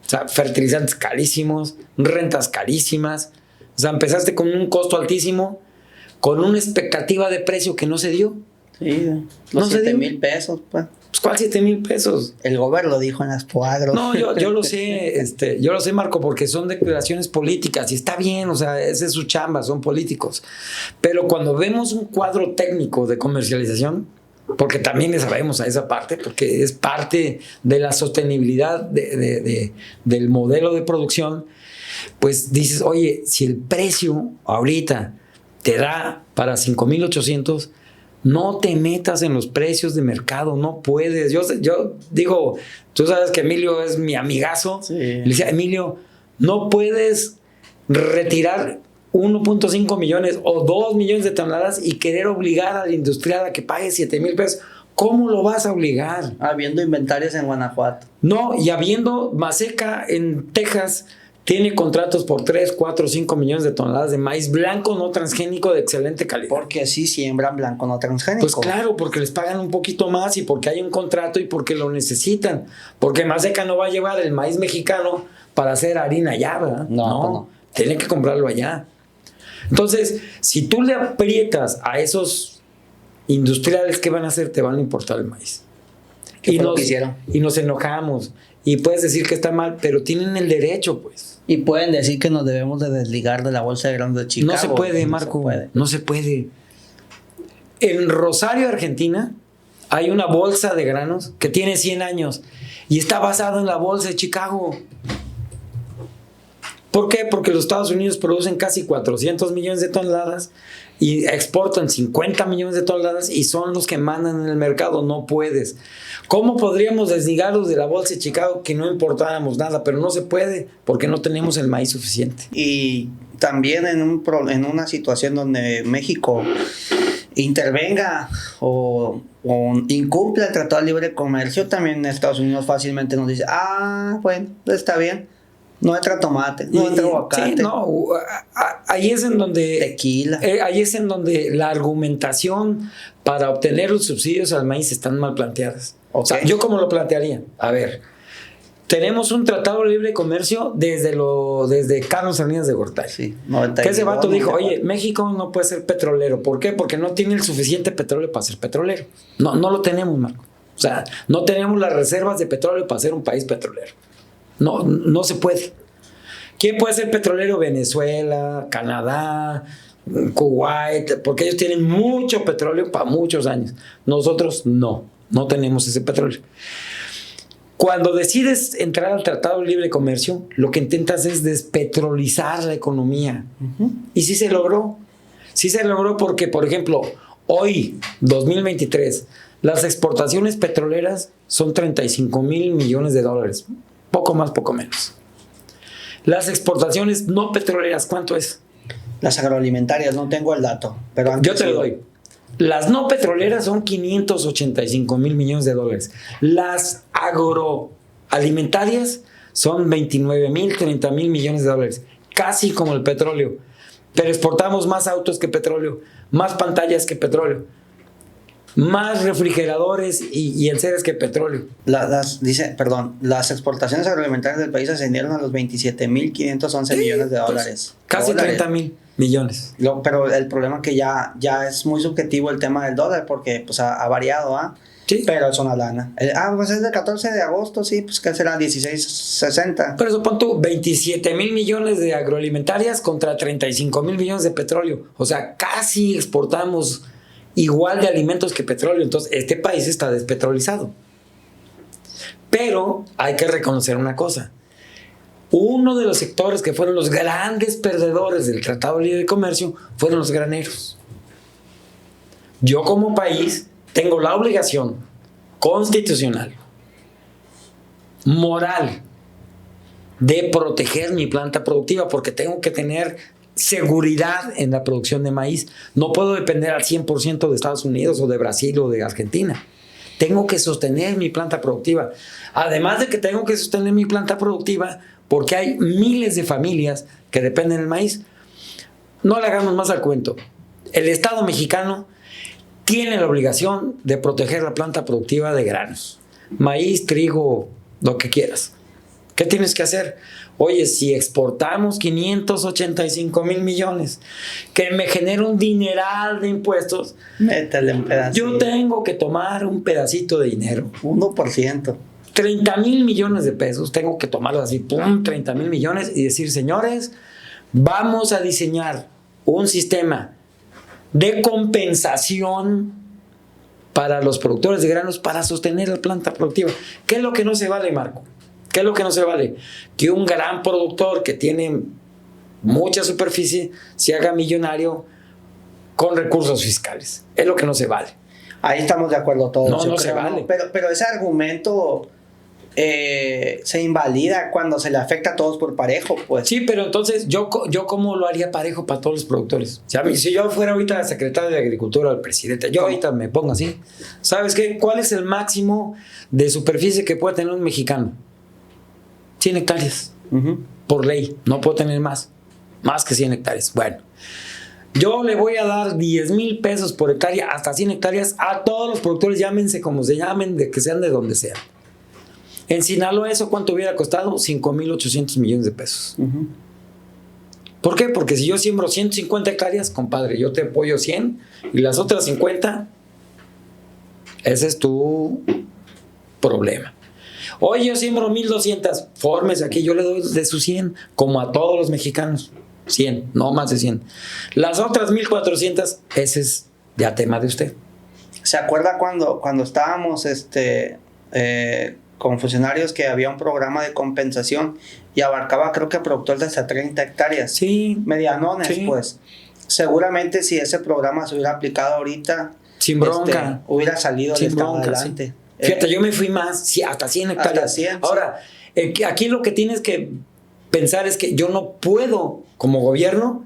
o sea, fertilizantes carísimos, rentas carísimas. O sea, empezaste con un costo altísimo, con una expectativa de precio que no se dio. Sí, los 7,000 pesos, pues. Pues, ¿cuál 7,000 pesos? El gobierno lo dijo en las cuadros. No, yo lo sé, yo lo sé, Marco, porque son declaraciones políticas y está bien, o sea, esa es su chamba, son políticos. Pero cuando vemos un cuadro técnico de comercialización, porque también le sabemos a esa parte, porque es parte de la sostenibilidad del modelo de producción, pues dices, oye, si el precio ahorita te da para 5,800, no te metas en los precios de mercado, no puedes. Yo digo, tú sabes que Emilio es mi amigazo. Sí. Le decía, Emilio, no puedes retirar 1.5 millones o 2 millones de toneladas y querer obligar al industrial a que pague 7,000 pesos. ¿Cómo lo vas a obligar? Habiendo inventarios en Guanajuato. No, y habiendo Maseca en Texas, tiene contratos por 3, 4, 5 millones de toneladas de maíz blanco no transgénico de excelente calidad. Porque sí siembran blanco no transgénico. Pues claro, porque les pagan un poquito más y porque hay un contrato y porque lo necesitan. Porque Maseca no va a llevar el maíz mexicano para hacer harina allá, ¿verdad? No. Tiene que comprarlo allá. Entonces, si tú le aprietas a esos industriales, ¿qué van a hacer? Te van a importar el maíz. ¿Qué fue lo que hicieron? Y nos enojamos. Y puedes decir que está mal, pero tienen el derecho, pues. Y pueden decir que nos debemos de desligar de la bolsa de granos de Chicago. No se puede, Marco. No se puede. En Rosario, Argentina, hay una bolsa de granos que tiene 100 años y está basada en la bolsa de Chicago. ¿Por qué? Porque los Estados Unidos producen casi 400 millones de toneladas y exportan 50 millones de toneladas y son los que mandan en el mercado. No puedes. ¿Cómo podríamos desligarlos de la bolsa de Chicago que no importáramos nada? Pero no se puede porque no tenemos el maíz suficiente. Y también en una situación donde México intervenga o incumpla el Tratado de Libre Comercio, también Estados Unidos fácilmente nos dice, bueno, está bien. No entra tomate, no entra aguacate. Sí, no, ahí es en donde... Tequila. Ahí es en donde la argumentación para obtener los subsidios al maíz están mal planteadas. Okay. O sea, ¿yo cómo lo plantearía? A ver, tenemos un tratado de libre comercio desde Carlos Salinas de Gortari. Sí, que ese vato dijo, oye, México no puede ser petrolero. ¿Por qué? Porque no tiene el suficiente petróleo para ser petrolero. No lo tenemos, Marco. O sea, no tenemos las reservas de petróleo para ser un país petrolero. No se puede. ¿Quién puede ser petrolero? Venezuela, Canadá, Kuwait, porque ellos tienen mucho petróleo para muchos años. Nosotros no tenemos ese petróleo. Cuando decides entrar al Tratado de Libre Comercio, lo que intentas es despetrolizar la economía. Uh-huh. Y sí se logró. Sí se logró porque, por ejemplo, hoy, 2023, las exportaciones petroleras son 35,000 millones de dólares. Poco más, poco menos. Las exportaciones no petroleras, ¿cuánto es? Las agroalimentarias, no tengo el dato. Pero yo te lo doy. Las no petroleras son 585,000 millones de dólares. Las agroalimentarias son 29,000, 30,000 millones de dólares. Casi como el petróleo. pero exportamos más autos que petróleo, más pantallas que petróleo, más refrigeradores y enseres que petróleo. Las exportaciones agroalimentarias del país ascendieron a los 27.511 millones de dólares. Casi 30,000 millones. Pero el problema es que ya es muy subjetivo el tema del dólar, porque pues ha variado, ¿ah? Sí. Pero es una lana. Pues es del 14 de agosto, sí, pues que será 16.60. Pero eso pon tú 27,000 millones de agroalimentarias contra 35,000 millones de petróleo. O sea, casi exportamos igual de alimentos que petróleo. Entonces, este país está despetrolizado. Pero hay que reconocer una cosa. Uno de los sectores que fueron los grandes perdedores del Tratado de Libre Comercio fueron los graneros. Yo como país tengo la obligación constitucional, moral, de proteger mi planta productiva porque tengo que tener seguridad en la producción de maíz. No puedo depender al 100% de Estados Unidos o de Brasil o de Argentina. Tengo que sostener mi planta productiva. Además de que tengo que sostener mi planta productiva porque hay miles de familias que dependen del maíz. No le hagamos más al cuento. El Estado mexicano tiene la obligación de proteger la planta productiva de granos. Maíz, trigo, lo que quieras. ¿Qué tienes que hacer? Oye, si exportamos 585,000 millones, que me genera un dineral de impuestos, métele un pedacito. Yo tengo que tomar un pedacito de dinero. 1%. 30,000 millones de pesos, tengo que tomarlo así, pum, 30,000 millones y decir, señores, vamos a diseñar un sistema de compensación para los productores de granos para sostener la planta productiva. ¿Qué es lo que no se vale, Marco? ¿Qué es lo que no se vale? Que un gran productor que tiene mucha superficie se haga millonario con recursos fiscales. Es lo que no se vale. Ahí estamos de acuerdo todos. No se vale. Pero ese argumento se invalida cuando se le afecta a todos por parejo, pues. Sí, pero entonces yo ¿cómo lo haría parejo para todos los productores? O sea, si yo fuera ahorita secretario de Agricultura o el presidente, yo ahorita me pongo así. ¿Sabes qué? ¿Cuál es el máximo de superficie que puede tener un mexicano? 100 hectáreas. Por ley. No puedo tener más que 100 hectáreas. Bueno, yo le voy a dar 10,000 pesos por hectárea, hasta 100 hectáreas, a todos los productores, llámense como se llamen, de que sean de donde sean. En Sinaloa, ¿eso cuánto hubiera costado? 5,800 millones de pesos. ¿Por qué? Porque si yo siembro 150 hectáreas, compadre, yo te apoyo 100 y las otras 50, ese es tu problema. Oye, yo siembro 1,200, fórmese aquí, yo le doy de sus 100, como a todos los mexicanos. 100, no más de 100. Las otras 1,400, ese es ya tema de usted. ¿Se acuerda cuando estábamos con funcionarios que había un programa de compensación y abarcaba, creo que productores de hasta 30 hectáreas? Sí. Medianones, sí. Pues. Seguramente si ese programa se hubiera aplicado ahorita, sin bronca, hubiera salido el Estado adelante. Sí. Fíjate, yo me fui más, hasta 100 hectáreas. Hasta 100, ahora, aquí lo que tienes que pensar es que yo no puedo, como gobierno,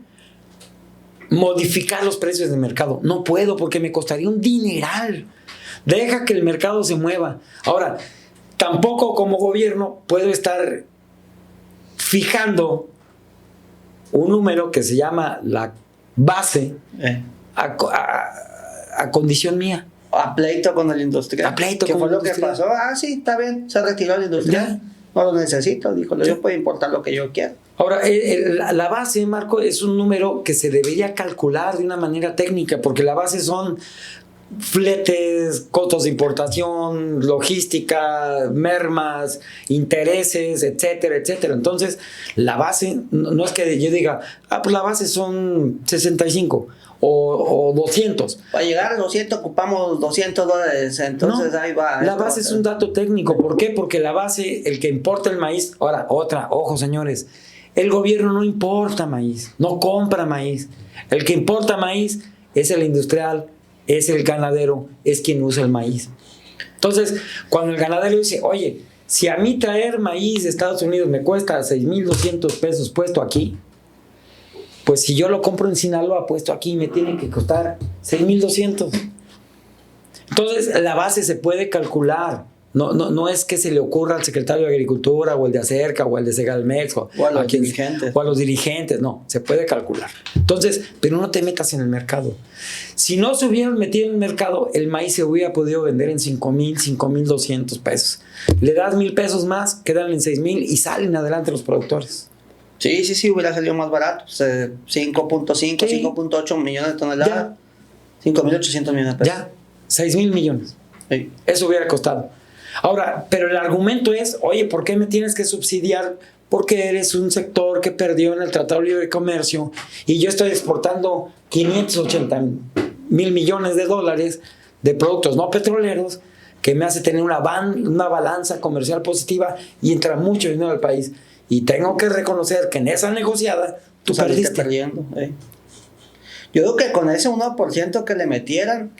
modificar los precios del mercado. No puedo, porque me costaría un dineral. Deja que el mercado se mueva. Ahora, tampoco como gobierno puedo estar fijando un número que se llama la base a condición mía. A pleito con el industrial. A pleito ¿Qué con fue el lo que industrial. pasó? Sí, está bien, se retiró el industrial. No lo necesito, dijo. Yo puedo importar lo que yo quiera. Ahora, la base, Marco, es un número que se debería calcular de una manera técnica, porque la base son fletes, costos de importación, logística, mermas, intereses, etcétera, etcétera. Entonces, la base, no es que yo diga, pues la base son 65 o 200. Para llegar a 200 ocupamos $200, entonces no, ahí va. La base es un dato técnico. ¿Por qué? Porque la base, el que importa el maíz, ahora, ojo señores, el gobierno no importa maíz, no compra maíz. El que importa maíz es el industrial, es el ganadero, es quien usa el maíz. Entonces, cuando el ganadero dice, oye, si a mí traer maíz de Estados Unidos me cuesta 6,200 pesos puesto aquí, pues si yo lo compro en Sinaloa puesto aquí me tiene que costar 6,200. Entonces, la base se puede calcular. No es que se le ocurra al secretario de Agricultura o el de Acerca o el de Segalmex o a los dirigentes. O a los dirigentes, no, se puede calcular. Entonces, pero no te metas en el mercado. Si no se hubieran metido en el mercado, el maíz se hubiera podido vender en 5,000, 5,200 pesos. Le das 1,000 pesos más, quedan en 6,000 y salen adelante los productores. Sí, hubiera salido más barato. 5.5, sí. 5.8 millones de toneladas. 5,800 millones de pesos. Ya, 6,000 millones. Sí. Eso hubiera costado. Ahora, pero el argumento es, oye, ¿por qué me tienes que subsidiar? Porque eres un sector que perdió en el Tratado de Libre Comercio y yo estoy exportando 580,000 millones de dólares de productos no petroleros que me hace tener una balanza comercial positiva y entra mucho dinero al país. Y tengo que reconocer que en esa negociada tú saliste perdiste. Perdiendo. Yo creo que con ese 1% que le metieran,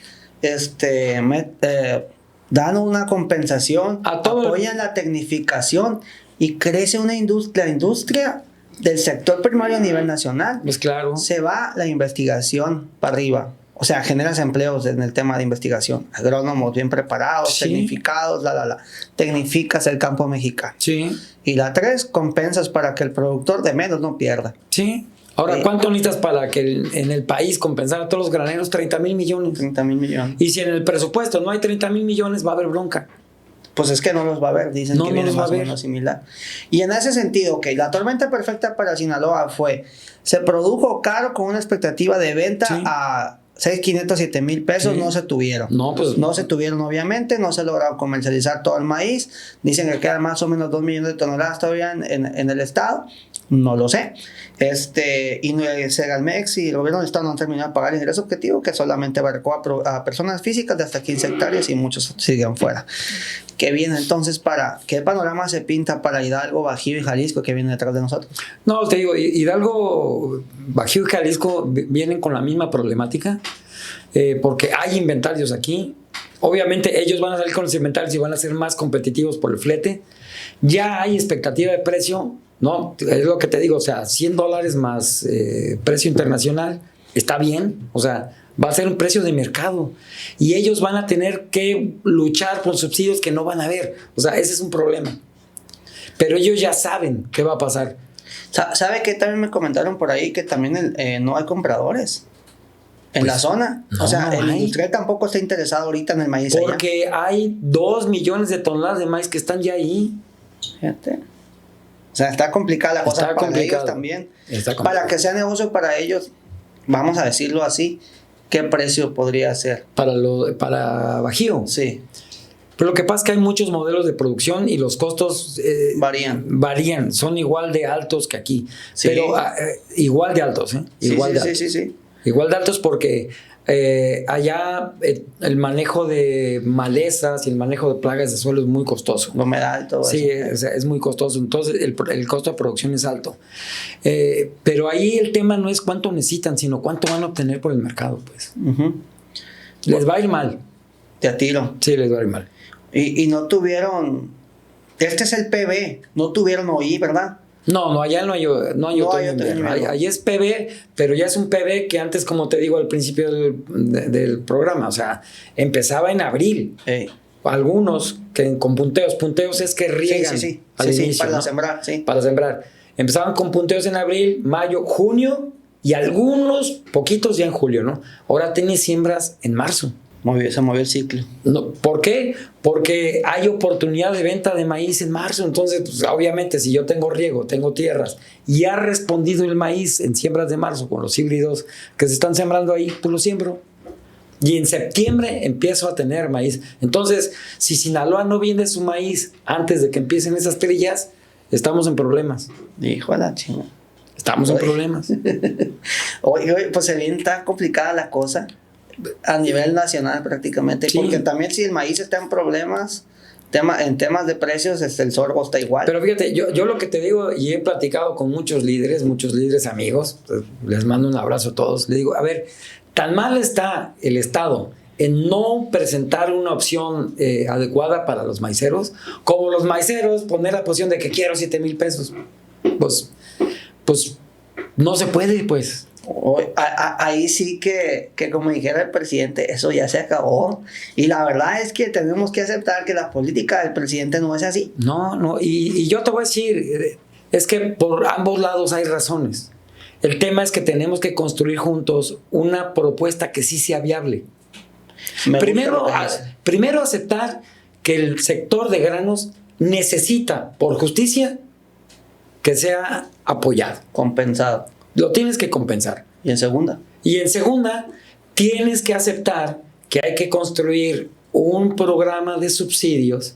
dan una compensación, apoyan la tecnificación y crece la industria del sector primario a nivel nacional. Pues claro. Se va la investigación para arriba. O sea, generas empleos en el tema de investigación. Agrónomos bien preparados, sí. Tecnificados, Tecnificas el campo mexicano. Sí. Y la 3, compensas para que el productor de menos no pierda. Sí. Ahora, ¿cuánto necesitas para que en el país compensar a todos los graneros? 30,000 millones. 30,000 millones. Y si en el presupuesto no hay 30,000 millones, va a haber bronca. Pues es que no los va a haber, dicen que viene más o menos similar. Y en ese sentido, la tormenta perfecta para Sinaloa se produjo caro con una expectativa de venta a 6,500, 7,000 pesos, sí. No se tuvieron. No se tuvieron, obviamente, no se lograron comercializar todo el maíz. Dicen que quedan más o menos 2 millones de toneladas todavía en el estado. No lo sé. Y Segalmex y el gobierno del estado no han terminado de pagar el ingreso objetivo, que solamente abarcó a personas físicas de hasta 15 hectáreas y muchos siguen fuera. ¿Qué viene entonces qué panorama se pinta para Hidalgo, Bajío y Jalisco que viene detrás de nosotros? No, te digo, Hidalgo, Bajío y Jalisco vienen con la misma problemática, porque hay inventarios aquí. Obviamente ellos van a salir con los inventarios y van a ser más competitivos por el flete. Ya hay expectativa de precio, ¿no? Es lo que te digo, o sea, $100 más precio internacional, está bien, o sea, va a ser un precio de mercado y ellos van a tener que luchar por subsidios que no van a haber, o sea, ese es un problema, pero ellos ya saben qué va a pasar. ¿Sabe qué? También me comentaron por ahí que también no hay compradores en la zona, o sea, el industrial tampoco está interesado ahorita en el maíz porque allá. Hay 2 millones de toneladas de maíz que están ya ahí. Fíjate. O sea, está complicada la cosa para ellos también. Para que sea negocio para ellos, vamos a decirlo así, ¿qué precio podría ser? Para Bajío. Sí. Pero lo que pasa es que hay muchos modelos de producción y los costos varían. Son igual de altos que aquí. Sí. Pero igual de altos, ¿eh? Igual de altos. Sí. Igual de altos porque allá el manejo de malezas y el manejo de plagas de suelo es muy costoso. La humedad y todo eso. Sí, es muy costoso. Entonces el costo de producción es alto. Pero ahí el tema no es cuánto necesitan, sino cuánto van a obtener por el mercado, pues. Les va a ir mal. Te atiro. Sí, les va a ir mal. Y no tuvieron... Este es el PB. No tuvieron OI, ¿verdad? No, allá no hay otoño. Allí es PB, pero ya es un PB que antes, como te digo al principio del programa, o sea, empezaba en abril. Algunos que con punteos es que riegan al inicio, para ¿no? sembrar, sí. Para sembrar. Empezaban con punteos en abril, mayo, junio y algunos poquitos ya en julio, ¿no? Ahora tienes siembras en marzo. Se movió el ciclo. No, ¿por qué? Porque hay oportunidad de venta de maíz en marzo. Entonces, pues, obviamente, si yo tengo riego, tengo tierras y ha respondido el maíz en siembras de marzo con los híbridos que se están sembrando ahí, pues lo siembro. Y en septiembre empiezo a tener maíz. Entonces, si Sinaloa no vende su maíz antes de que empiecen esas trillas, estamos en problemas. Hijo de la chingada. Estamos en problemas. Oye, pues se viene tan complicada la cosa. A nivel nacional prácticamente, sí. Porque también si el maíz está en problemas, en temas de precios, el sorgo está igual. Pero fíjate, yo lo que te digo, y he platicado con muchos líderes amigos, les mando un abrazo a todos, les digo, a ver, tan mal está el Estado en no presentar una opción adecuada para los maiceros, como los maiceros poner la posición de que quiero 7,000 pesos. Pues no se puede, pues. Ahí sí que como dijera el presidente, eso ya se acabó. Y la verdad es que tenemos que aceptar que la política del presidente no es así. No, y yo te voy a decir, es que por ambos lados hay razones. El tema es que tenemos que construir juntos una propuesta que sí sea viable. Primero aceptar que el sector de granos necesita, por justicia, que sea apoyado. Compensado. Lo tienes que compensar. Y en segunda, tienes que aceptar que hay que construir un programa de subsidios,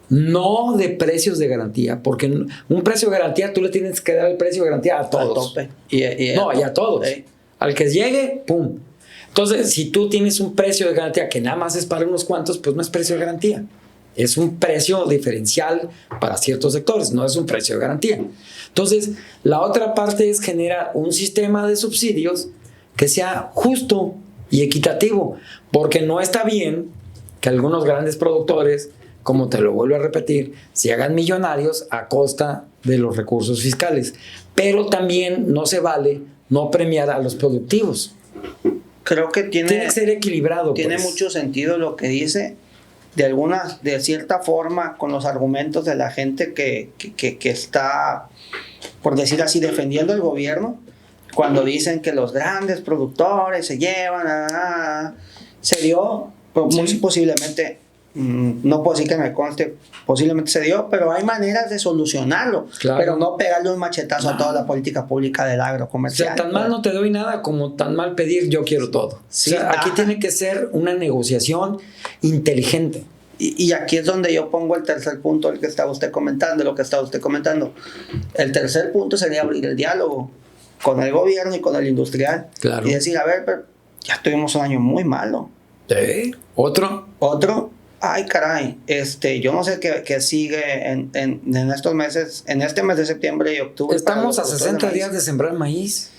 no de precios de garantía, porque un precio de garantía tú le tienes que dar el precio de garantía a todos. Al tope. Y a todos. Sí. Al que llegue, ¡pum! Entonces, si tú tienes un precio de garantía que nada más es para unos cuantos, pues no es precio de garantía. Es un precio diferencial para ciertos sectores, no es un precio de garantía. Entonces, la otra parte es generar un sistema de subsidios que sea justo y equitativo, porque no está bien que algunos grandes productores, como te lo vuelvo a repetir, se hagan millonarios a costa de los recursos fiscales. Pero también no se vale no premiar a los productivos. Creo que tiene que ser equilibrado. Tiene pues mucho sentido lo que dice, de cierta forma, con los argumentos de la gente que está, por decir así, defendiendo el gobierno, cuando dicen que los grandes productores se llevan se dio, muy posiblemente, no puedo decir que me conste, posiblemente se dio, pero hay maneras de solucionarlo, Claro. Pero no pegarle un machetazo a toda la política pública del agro O comercial. sea, tan mal no te doy nada como tan mal pedir yo quiero todo. Sí, o sea, aquí tiene que ser una negociación inteligente. Y aquí es donde yo pongo el tercer punto, el que está usted comentando, lo que está usted comentando. El tercer punto sería abrir el diálogo con el gobierno y con el industrial. Claro. Y decir, a ver, pero ya tuvimos un año muy malo. ¿Otro? Ay, caray, yo no sé qué sigue en estos meses, en este mes de septiembre y octubre. Estamos a 60 días de sembrar maíz.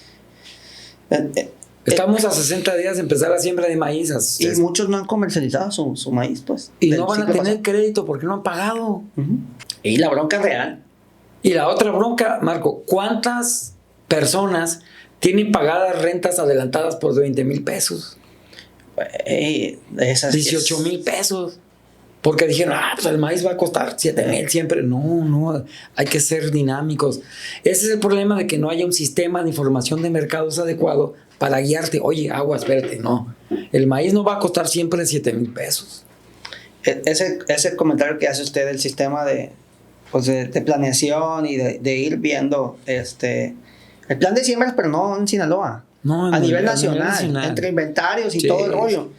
Estamos a 60 días de empezar la siembra de maíz. Y muchos no han comercializado su maíz, pues. Y no van a tener crédito porque no han pagado. Uh-huh. Y la bronca es real. Y la otra bronca, Marco, ¿cuántas personas tienen pagadas rentas adelantadas por 20,000 pesos? 18,000 pesos. Porque dijeron, pues el maíz va a costar 7,000 siempre. No, hay que ser dinámicos. Ese es el problema de que no haya un sistema de información de mercados adecuado para guiarte. Oye, agua, espérate, no. El maíz no va a costar siempre 7,000 pesos. Ese comentario que hace usted del sistema de planeación y de ir viendo el plan de siembras, pero no en Sinaloa. No, a nivel nacional, entre inventarios y todo el rollo.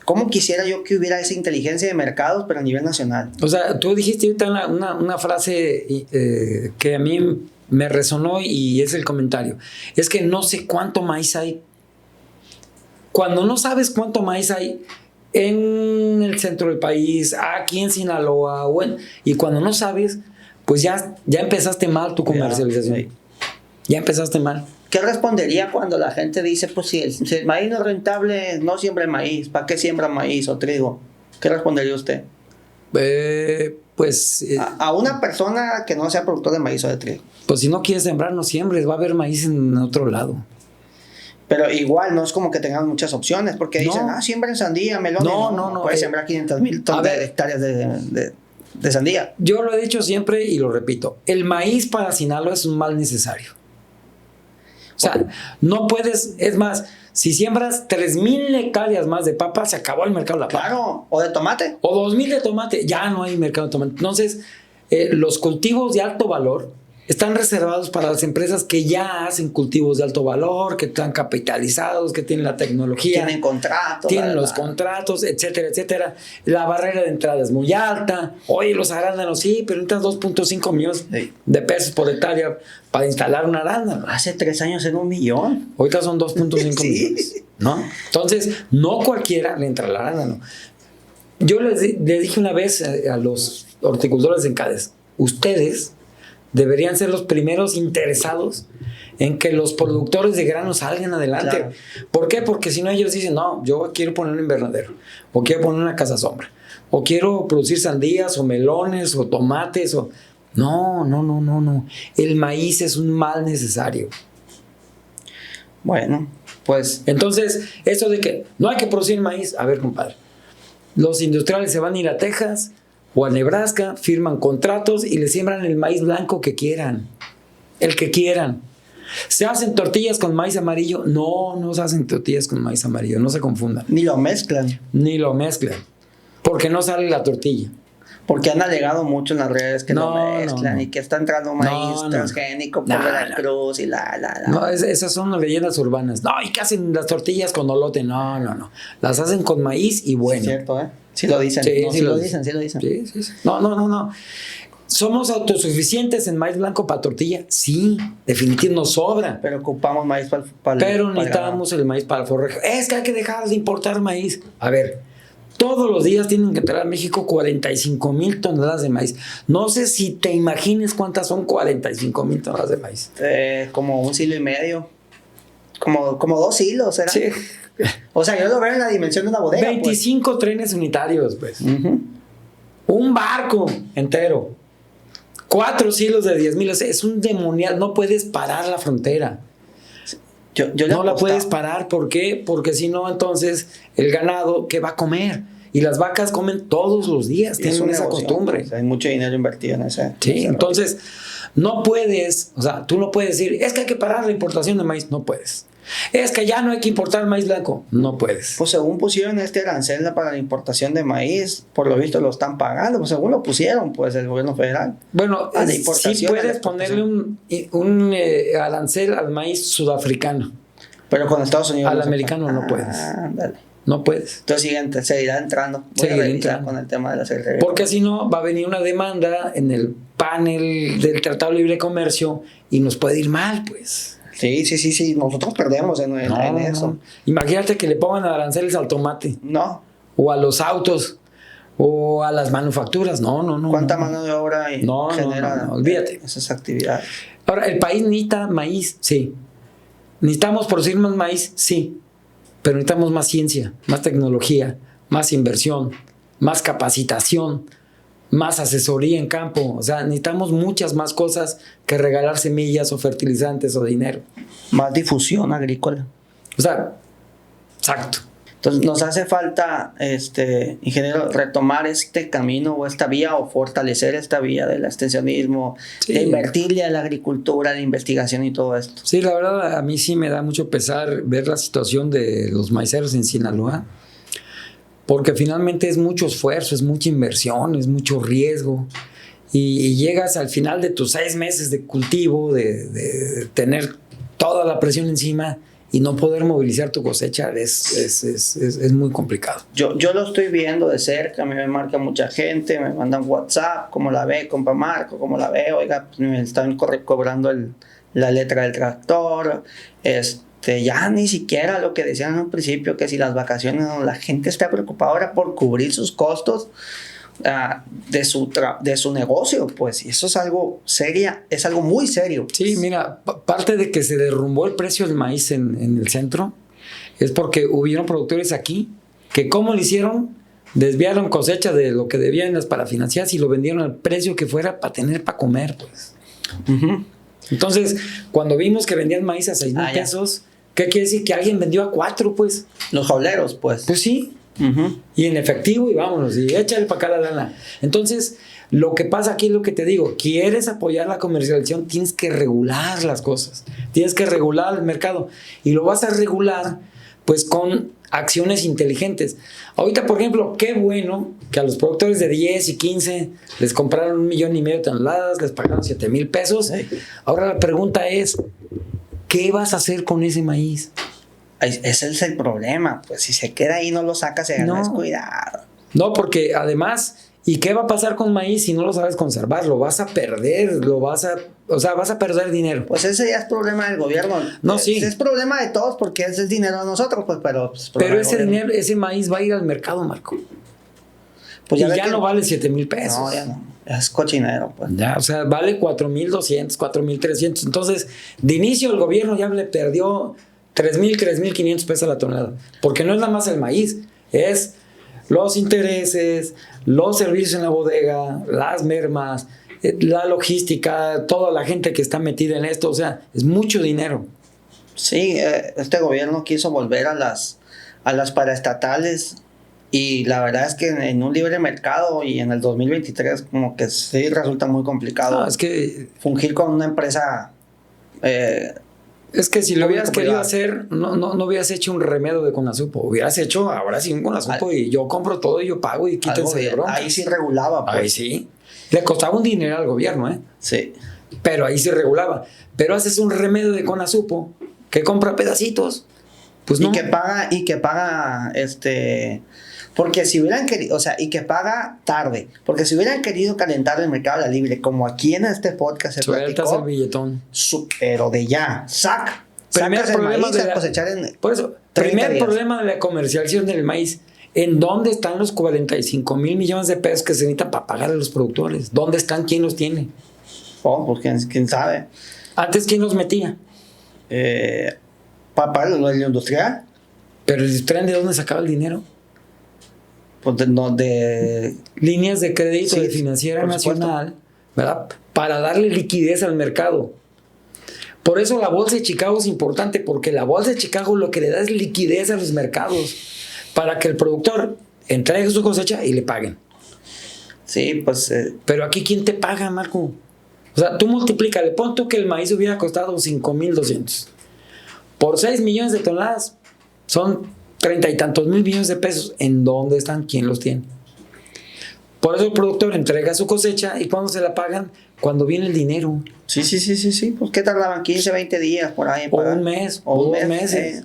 ¿Cómo quisiera yo que hubiera esa inteligencia de mercados, pero a nivel nacional? O sea, tú dijiste ahorita una frase que a mí me resonó y es el comentario. Es que no sé cuánto maíz hay. Cuando no sabes cuánto maíz hay en el centro del país, aquí en Sinaloa, y cuando no sabes, pues ya empezaste mal tu comercialización. Sí. Ya empezaste mal. ¿Qué respondería cuando la gente dice, pues si el maíz no es rentable, no siembra maíz? ¿Para qué siembra maíz o trigo? ¿Qué respondería usted? A una persona que no sea productor de maíz o de trigo. Pues si no quieres sembrar, no siembres. Va a haber maíz en otro lado. Pero igual no es como que tengan muchas opciones, porque dicen, siembren sandía, melón. No. Puedes sembrar 500,000 hectáreas de sandía. Yo lo he dicho siempre y lo repito. El maíz para Sinaloa es un mal necesario. O sea, no puedes, es más, si siembras 3,000 hectáreas más de papa, se acabó el mercado de la papa. Claro, o de tomate. O 2,000 de tomate, ya no hay mercado de tomate. Entonces, los cultivos de alto valor están reservados para las empresas que ya hacen cultivos de alto valor, que están capitalizados, que tienen la tecnología. Tienen contratos. Tienen los contratos, etcétera, etcétera. La barrera de entrada es muy alta. Oye, los arándanos, sí, pero necesitas 2.5 millones de pesos por hectárea para instalar un arándano. Hace 3 años era 1 millón. Ahorita son 2.5 millones, ¿no? Entonces, no cualquiera le entra al arándano. Yo les dije una vez a los horticultores en Cádiz, ustedes deberían ser los primeros interesados en que los productores de granos salgan adelante. Claro. ¿Por qué? Porque si no ellos dicen, no, yo quiero poner un invernadero, o quiero poner una casa sombra, o quiero producir sandías, o melones, o tomates, o... No. El maíz es un mal necesario. Bueno, pues Entonces, eso de que no hay que producir maíz, a ver, compadre, los industriales se van a ir a Texas o a Nebraska, firman contratos y le siembran el maíz blanco que quieran, el que quieran. ¿Se hacen tortillas con maíz amarillo? No, no se hacen tortillas con maíz amarillo, no se confundan. ni lo mezclan. Ni lo mezclan, porque no sale la tortilla. Porque han alegado mucho en las redes que No, lo mezclan no. y que está entrando maíz No, no. transgénico por No, Veracruz y la. No, esas son leyendas urbanas. No, ¿y qué hacen las tortillas con olote? No, no, no. Las hacen con maíz y bueno. Sí, es cierto, ¿eh? Sí lo dicen. Sí, No, sí sí lo lo dicen. dicen, sí lo dicen. Sí, sí, sí. No, no, no, no. ¿Somos autosuficientes en maíz blanco para tortilla? Sí, definitivamente nos sobra. Pero ocupamos maíz para Pero necesitamos el maíz para el forraje. Es que hay que dejar de importar maíz. A ver, todos los días tienen que entrar a México 45,000 toneladas de maíz. No sé si te imagines cuántas son 45,000 toneladas de maíz. Como 1,5 kilos. Como 2 kilos, ¿era? Sí. O sea, yo lo veo en la dimensión de una bodega. 25 trenes unitarios, pues. Pues. Ujú. Un barco entero. 4 hilos de 10,000. O sea, es un demonial. No puedes parar la frontera. Yo le No la apostaba. puedes parar. ¿Por qué? Porque si no, entonces el ganado, ¿qué va a comer? Y las vacas comen todos los días. Es Tienen un esa negocio, costumbre. pues, hay mucho dinero invertido en ese. Sí, en ese entonces no puedes, o sea, tú no puedes decir, es que hay que parar la importación de maíz. No puedes. Es que ya no hay que importar maíz blanco. No puedes. Pues según pusieron este arancel para la importación de maíz, por lo visto lo están pagando, pues según lo pusieron, pues el gobierno federal. Bueno, A la sí importación, a la puedes exportación. ponerle un arancel al maíz sudafricano. Pero con Estados Unidos. Al no se americano puede. no puedes. Ándale. No puedes. Entonces siguiente, seguirá entrando. Voy Seguirá a revisar entrando. con el tema de la Secretaría. Porque si no, va a venir una demanda en el panel del Tratado de Libre Comercio y nos puede ir mal, pues. Sí. Nosotros perdemos en eso. No. Imagínate que le pongan aranceles al tomate, No. o a los autos, o a las manufacturas. No. ¿Cuánta no. mano de obra genera no, olvídate. esas actividades? Ahora, ¿el país necesita maíz? Sí. ¿Necesitamos producir más maíz? Sí. Pero necesitamos más ciencia, más tecnología, más inversión, más capacitación, más asesoría en campo. O sea, necesitamos muchas más cosas que regalar semillas o fertilizantes o dinero. Más difusión agrícola. O sea, exacto. Entonces nos hace falta, ingeniero, retomar este camino o esta vía o fortalecer esta vía del extensionismo, Sí. de invertirle a la agricultura, de investigación y todo esto. Sí, la verdad, a mí sí me da mucho pesar ver la situación de los maiceros en Sinaloa, porque finalmente es mucho esfuerzo, es mucha inversión, es mucho riesgo, y llegas al final de tus 6 meses de cultivo, de tener toda la presión encima y no poder movilizar tu cosecha, es muy complicado. Yo lo estoy viendo de cerca, a mí me marca mucha gente, me mandan WhatsApp, ¿cómo la ve, compa Marco? ¿Cómo la ve? Oiga, pues me están cobrando la letra del tractor, ya ni siquiera lo que decían en un principio, que si las vacaciones, no, la gente está preocupada ahora por cubrir sus costos de su negocio, pues, y eso es algo es algo muy serio. Sí, mira, parte de que se derrumbó el precio del maíz en el centro es porque hubieron productores aquí que, ¿cómo lo hicieron? Desviaron cosecha de lo que debían las parafinanciadas y lo vendieron al precio que fuera para tener para comer, pues. Uh-huh. Entonces, cuando vimos que vendían maíz a 6,000 ya. pesos, ¿qué quiere decir? Que alguien vendió a 4, pues. Los jauleros, pues. Pues sí. Uh-huh. Y en efectivo, y vámonos, y échale para acá la lana. Entonces, lo que pasa aquí es lo que te digo: quieres apoyar la comercialización, tienes que regular las cosas, tienes que regular el mercado, y lo vas a regular pues con acciones inteligentes. Ahorita, por ejemplo, qué bueno que a los productores de 10 y 15 les compraron 1,5 millones de toneladas, les pagaron 7,000 pesos. Sí. Ahora la pregunta es, ¿qué vas a hacer con ese maíz? Ese es el problema, pues si se queda ahí no lo sacas, se gana No. descuidado. No, porque además, ¿y qué va a pasar con maíz si no lo sabes conservar? Lo vas a perder, vas a perder dinero. Pues ese ya es problema del gobierno. No, sí. Es problema de todos porque ese es dinero de nosotros, pues, pero Pero ese gobierno. dinero, ese maíz va a ir al mercado, Marco. Pues y ve ya que- no vale 7,000 pesos. No, ya no. Es cochinero, pues. Ya, o sea, vale 4,200, 4,300. Entonces, de inicio el gobierno ya le perdió 3,000, 3,500 pesos a la tonelada. Porque no es nada más el maíz, es los intereses, los servicios en la bodega, las mermas, la logística, toda la gente que está metida en esto. O sea, es mucho dinero. Sí, este gobierno quiso volver a las paraestatales y la verdad es que en un libre mercado y en el 2023 como que sí resulta muy complicado Es que fungir con una empresa. Es que si lo hubieras querido privada. hacer, no hubieras hecho un remedio de Conasupo. Hubieras hecho ahora sí un Conasupo y yo compro todo y yo pago y quítense de broncas. Ahí sí regulaba. Pues. Ahí sí. Le costaba un dinero al gobierno, ¿eh? Sí. Pero ahí sí regulaba. Pero haces un remedio de Conasupo que compra pedacitos. Pues no. Y que paga porque si hubieran querido, o sea, y que paga tarde, porque si hubieran querido calentar el mercado de la libre, como aquí en este podcast se sueltas platicó, el billetón. Pero de ya, sacas el maíz a cosechar en por eso, 30 primer días. problema de la comercialización del maíz. ¿En dónde están los 45 mil millones de pesos que se necesitan para pagar a los productores? ¿Dónde están? ¿Quién los tiene? Oh, pues quién sabe. Antes, ¿quién los metía? Para pagar lo industrial, Pero el industrial, ¿de dónde sacaba el dinero? pues de Líneas de crédito Sí, de Financiera por Nacional, ¿verdad? Para darle liquidez al mercado. Por eso la Bolsa de Chicago es importante, porque la Bolsa de Chicago lo que le da es liquidez a los mercados para que el productor entregue su cosecha y le paguen. Sí, pues Pero aquí, ¿quién te paga, Marco? O sea, tú multiplícale, pon tú que el maíz hubiera costado 5,200. Por 6 millones de toneladas son 30 y tantos mil millones de pesos. ¿En dónde están? ¿Quién los tiene? Por eso el productor entrega su cosecha y cuando se la pagan, cuando viene el dinero. sí, pues ¿qué tardaban? 15, 20 días por ahí en O pagar. un mes, O o un 2 mes, meses.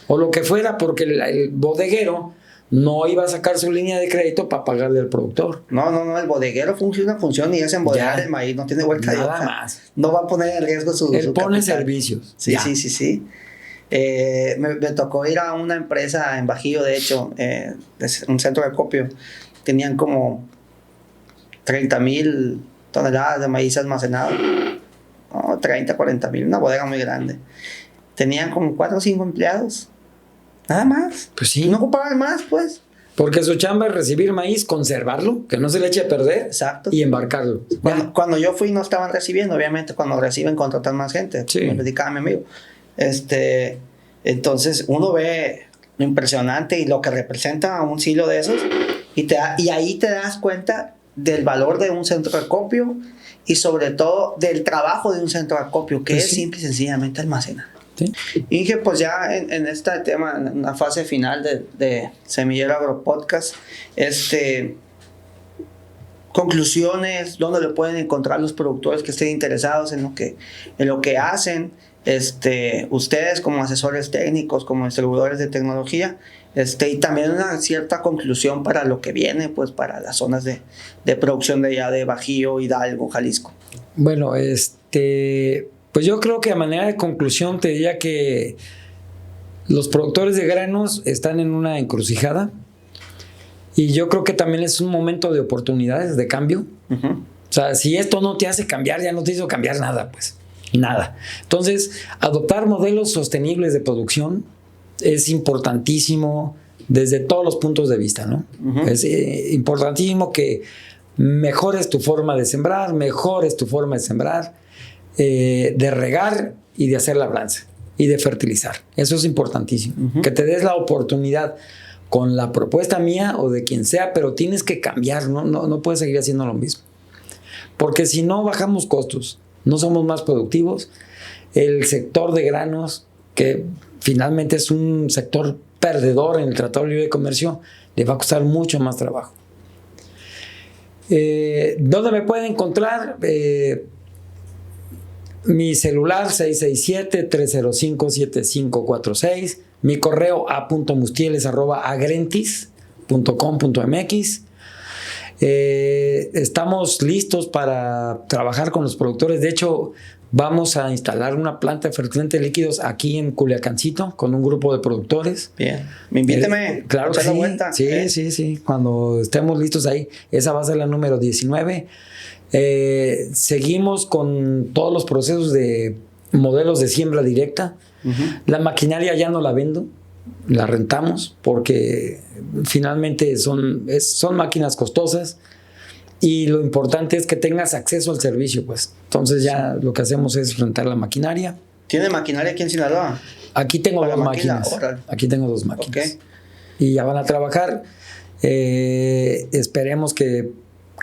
O lo que fuera, porque el bodeguero no iba a sacar su línea de crédito para pagarle al productor. No, el bodeguero funciona y es embodegar Ya. el maíz, no tiene vuelta de Nada hoja. más. No va a poner en riesgo su Él pone capital. servicios. Sí, Ya. sí. Me tocó ir a una empresa en Bajío, de hecho, un centro de acopio. Tenían como 30,000 toneladas de maíz almacenado. 30, 40,000, una bodega muy grande. Tenían como 4 o 5 empleados. Nada más. Pues sí. No ocupaban más, pues. Porque su chamba es recibir maíz, conservarlo, que no se le eche a perder. Exacto. Y embarcarlo. Cuando yo fui no estaban recibiendo, obviamente cuando reciben contratan más gente. Sí. Me platicaba mi amigo. Entonces uno ve lo impresionante y lo que representa un silo de esos y ahí te das cuenta del valor de un centro de acopio y sobre todo del trabajo de un centro de acopio que Pues es sí. simple y sencillamente almacenar. ¿Sí? Y dije, pues ya en este tema, en la fase final de Semillero Agro Podcast, conclusiones, dónde lo pueden encontrar los productores que estén interesados en lo que hacen, ustedes como asesores técnicos, como distribuidores de tecnología, y también una cierta conclusión para lo que viene, pues para las zonas de producción de allá de Bajío, Hidalgo, Jalisco. Bueno, pues yo creo que a manera de conclusión te diría que los productores de granos están en una encrucijada y yo creo que también es un momento de oportunidades, de cambio. Uh-huh. O sea, si esto no te hace cambiar, ya no te hizo cambiar nada, pues nada. Entonces, adoptar modelos sostenibles de producción es importantísimo desde todos los puntos de vista, ¿no? Uh-huh. Es importantísimo que mejores tu forma de sembrar, de regar y de hacer labranza y de fertilizar. Eso es importantísimo. Uh-huh. Que te des la oportunidad con la propuesta mía o de quien sea, pero tienes que cambiar, no puedes seguir haciendo lo mismo. Porque si no bajamos costos, no somos más productivos, el sector de granos, que finalmente es un sector perdedor en el Tratado Libre de Comercio, le va a costar mucho más trabajo. ¿Dónde me pueden encontrar? Mi celular 667-305-7546, mi correo a.mustieles@agrentis.com.mx. Estamos listos para trabajar con los productores. De hecho, vamos a instalar una planta de fertilizantes líquidos aquí en Culiacancito con un grupo de productores. Bien, invíteme. Claro que sí. Vuelta. Sí. Cuando estemos listos ahí, esa va a ser la número 19. Seguimos con todos los procesos de modelos de siembra directa. Uh-huh. La maquinaria ya no la vendo, la rentamos porque finalmente son máquinas costosas y lo importante es que tengas acceso al servicio, pues. Entonces ya lo que hacemos es rentar la maquinaria. ¿Tiene maquinaria aquí en Sinaloa? Aquí tengo ¿Para dos maquila? máquinas. Órale. Aquí tengo dos máquinas. Ok. Y ya van a trabajar. Esperemos que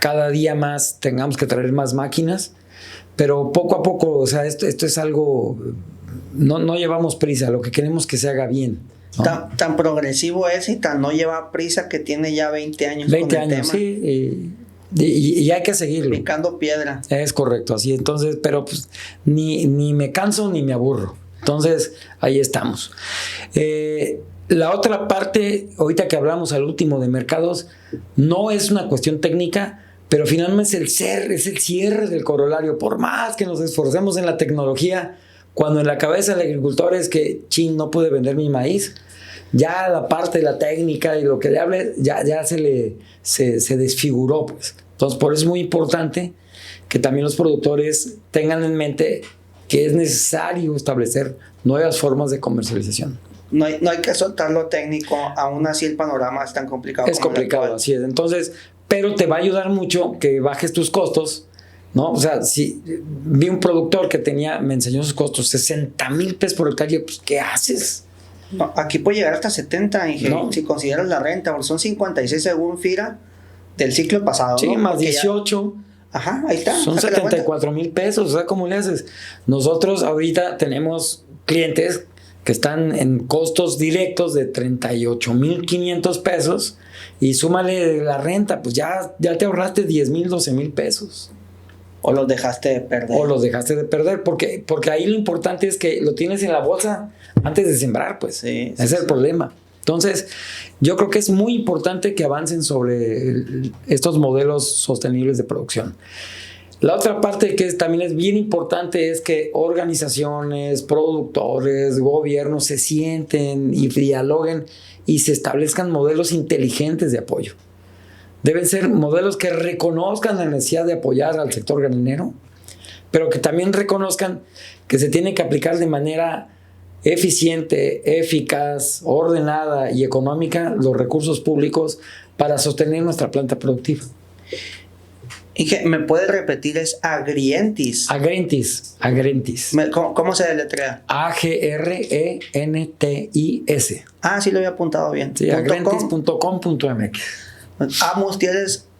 cada día más tengamos que traer más máquinas, pero poco a poco, o sea, esto es algo, no llevamos prisa, lo que queremos que se haga bien, ¿no? Tan progresivo es y tan no lleva prisa que tiene ya 20 años 20 con el años, tema. sí, y hay que seguirlo. Picando piedra. Es correcto, así, entonces, pero pues ni me canso ni me aburro. Entonces, ahí estamos. La otra parte, ahorita que hablamos al último de mercados, no es una cuestión técnica, pero finalmente es el cierre del corolario. Por más que nos esforcemos en la tecnología, cuando en la cabeza del agricultor es que, no pude vender mi maíz, ya la parte de la técnica y lo que le hable, ya se desfiguró, pues. Entonces, por eso es muy importante que también los productores tengan en mente que es necesario establecer nuevas formas de comercialización. No hay que soltar lo técnico, aún así el panorama es tan complicado. Es complicado, así es. Entonces, pero te va a ayudar mucho que bajes tus costos, ¿no? O sea, si vi un productor que me enseñó sus costos, 60,000 pesos por hectárea, pues, ¿qué haces? No, aquí puede llegar hasta 70, No. si consideras la renta, porque son 56 según FIRA del ciclo pasado. Sí, ¿no? más Porque 18. Ajá, ahí está. Son saca la cuenta. 74,000 pesos. O sea, ¿cómo le haces? Nosotros ahorita tenemos clientes que están en costos directos de 38,500 pesos y súmale la renta, pues ya te ahorraste 10,000, 12,000 pesos. O los dejaste de perder. O los dejaste de perder, porque ahí lo importante es que lo tienes en la bolsa antes de sembrar, pues. Sí, Ese es el problema. Entonces, yo creo que es muy importante que avancen sobre estos modelos sostenibles de producción. La otra parte que también es bien importante es que organizaciones, productores, gobiernos se sienten y dialoguen y se establezcan modelos inteligentes de apoyo. Deben ser modelos que reconozcan la necesidad de apoyar al sector granero, pero que también reconozcan que se tiene que aplicar de manera eficiente, eficaz, ordenada y económica los recursos públicos para sostener nuestra planta productiva. ¿Y que me puedes repetir? Es Agrientis. Agrentis. ¿Cómo se deletrea? Agrentis. Sí lo había apuntado bien. Sí, agrentis.com.mx.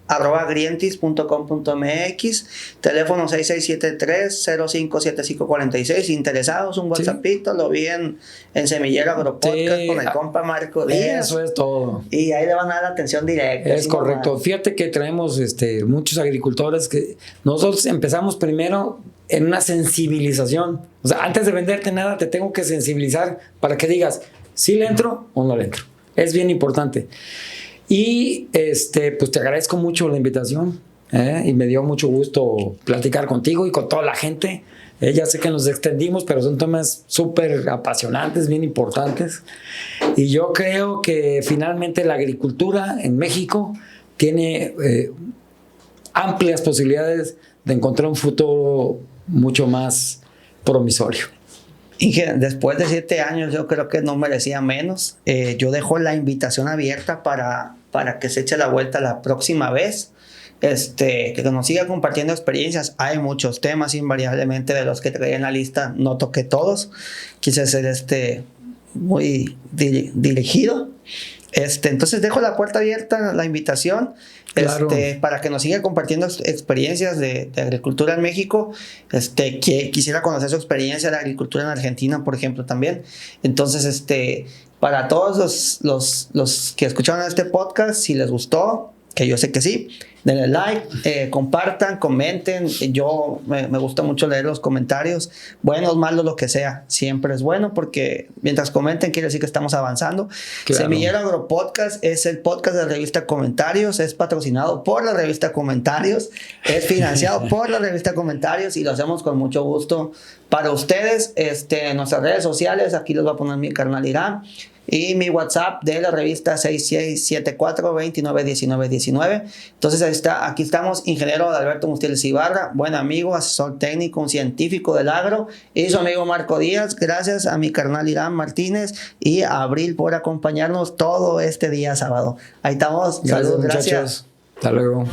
Agrientis.com.mx, teléfono 6673-057546. Interesados, un WhatsAppito, sí. Lo vi en Semillero Agropodcast, sí, con el compa Marco Díaz. Eso es todo. Y ahí le van a dar atención directa. Es correcto. Nomás. Fíjate que traemos muchos agricultores que nosotros empezamos primero en una sensibilización. O sea, antes de venderte nada, te tengo que sensibilizar para que digas si le entro o no le entro. Es bien importante. Y pues te agradezco mucho la invitación, y me dio mucho gusto platicar contigo y con toda la gente. Ya sé que nos extendimos, pero son temas súper apasionantes, bien importantes. Y yo creo que finalmente la agricultura en México tiene amplias posibilidades de encontrar un futuro mucho más promisorio. Y que después de 7 años yo creo que no merecía menos. Yo dejo la invitación abierta para que se eche la vuelta la próxima vez. Que nos siga compartiendo experiencias. Hay muchos temas, invariablemente, de los que traía en la lista. No toqué todos. Quise ser muy dirigido. Entonces dejo la puerta abierta, la invitación. Claro. Para que nos siga compartiendo experiencias de agricultura en México. Que quisiera conocer su experiencia de agricultura en Argentina, por ejemplo, también. Entonces, para todos los que escucharon este podcast, si les gustó, que yo sé que sí, denle like, compartan, comenten. Yo me gusta mucho leer los comentarios, buenos, malos, lo que sea. Siempre es bueno porque mientras comenten quiere decir que estamos avanzando. Claro. Semillero Agropodcast es el podcast de la revista Comentarios, es patrocinado por la revista Comentarios, es financiado por la revista Comentarios y lo hacemos con mucho gusto para ustedes. En nuestras redes sociales, aquí les voy a poner mi carnal Irán. Y mi WhatsApp de la revista 6674-291919. Entonces aquí estamos, ingeniero Alberto Mustiles Ibarra, buen amigo, asesor técnico, un científico del agro, y su amigo Marco Díaz. Gracias a mi carnal Irán Martínez y a Abril por acompañarnos todo este día sábado. Ahí estamos. Saludos, gracias. Hasta luego.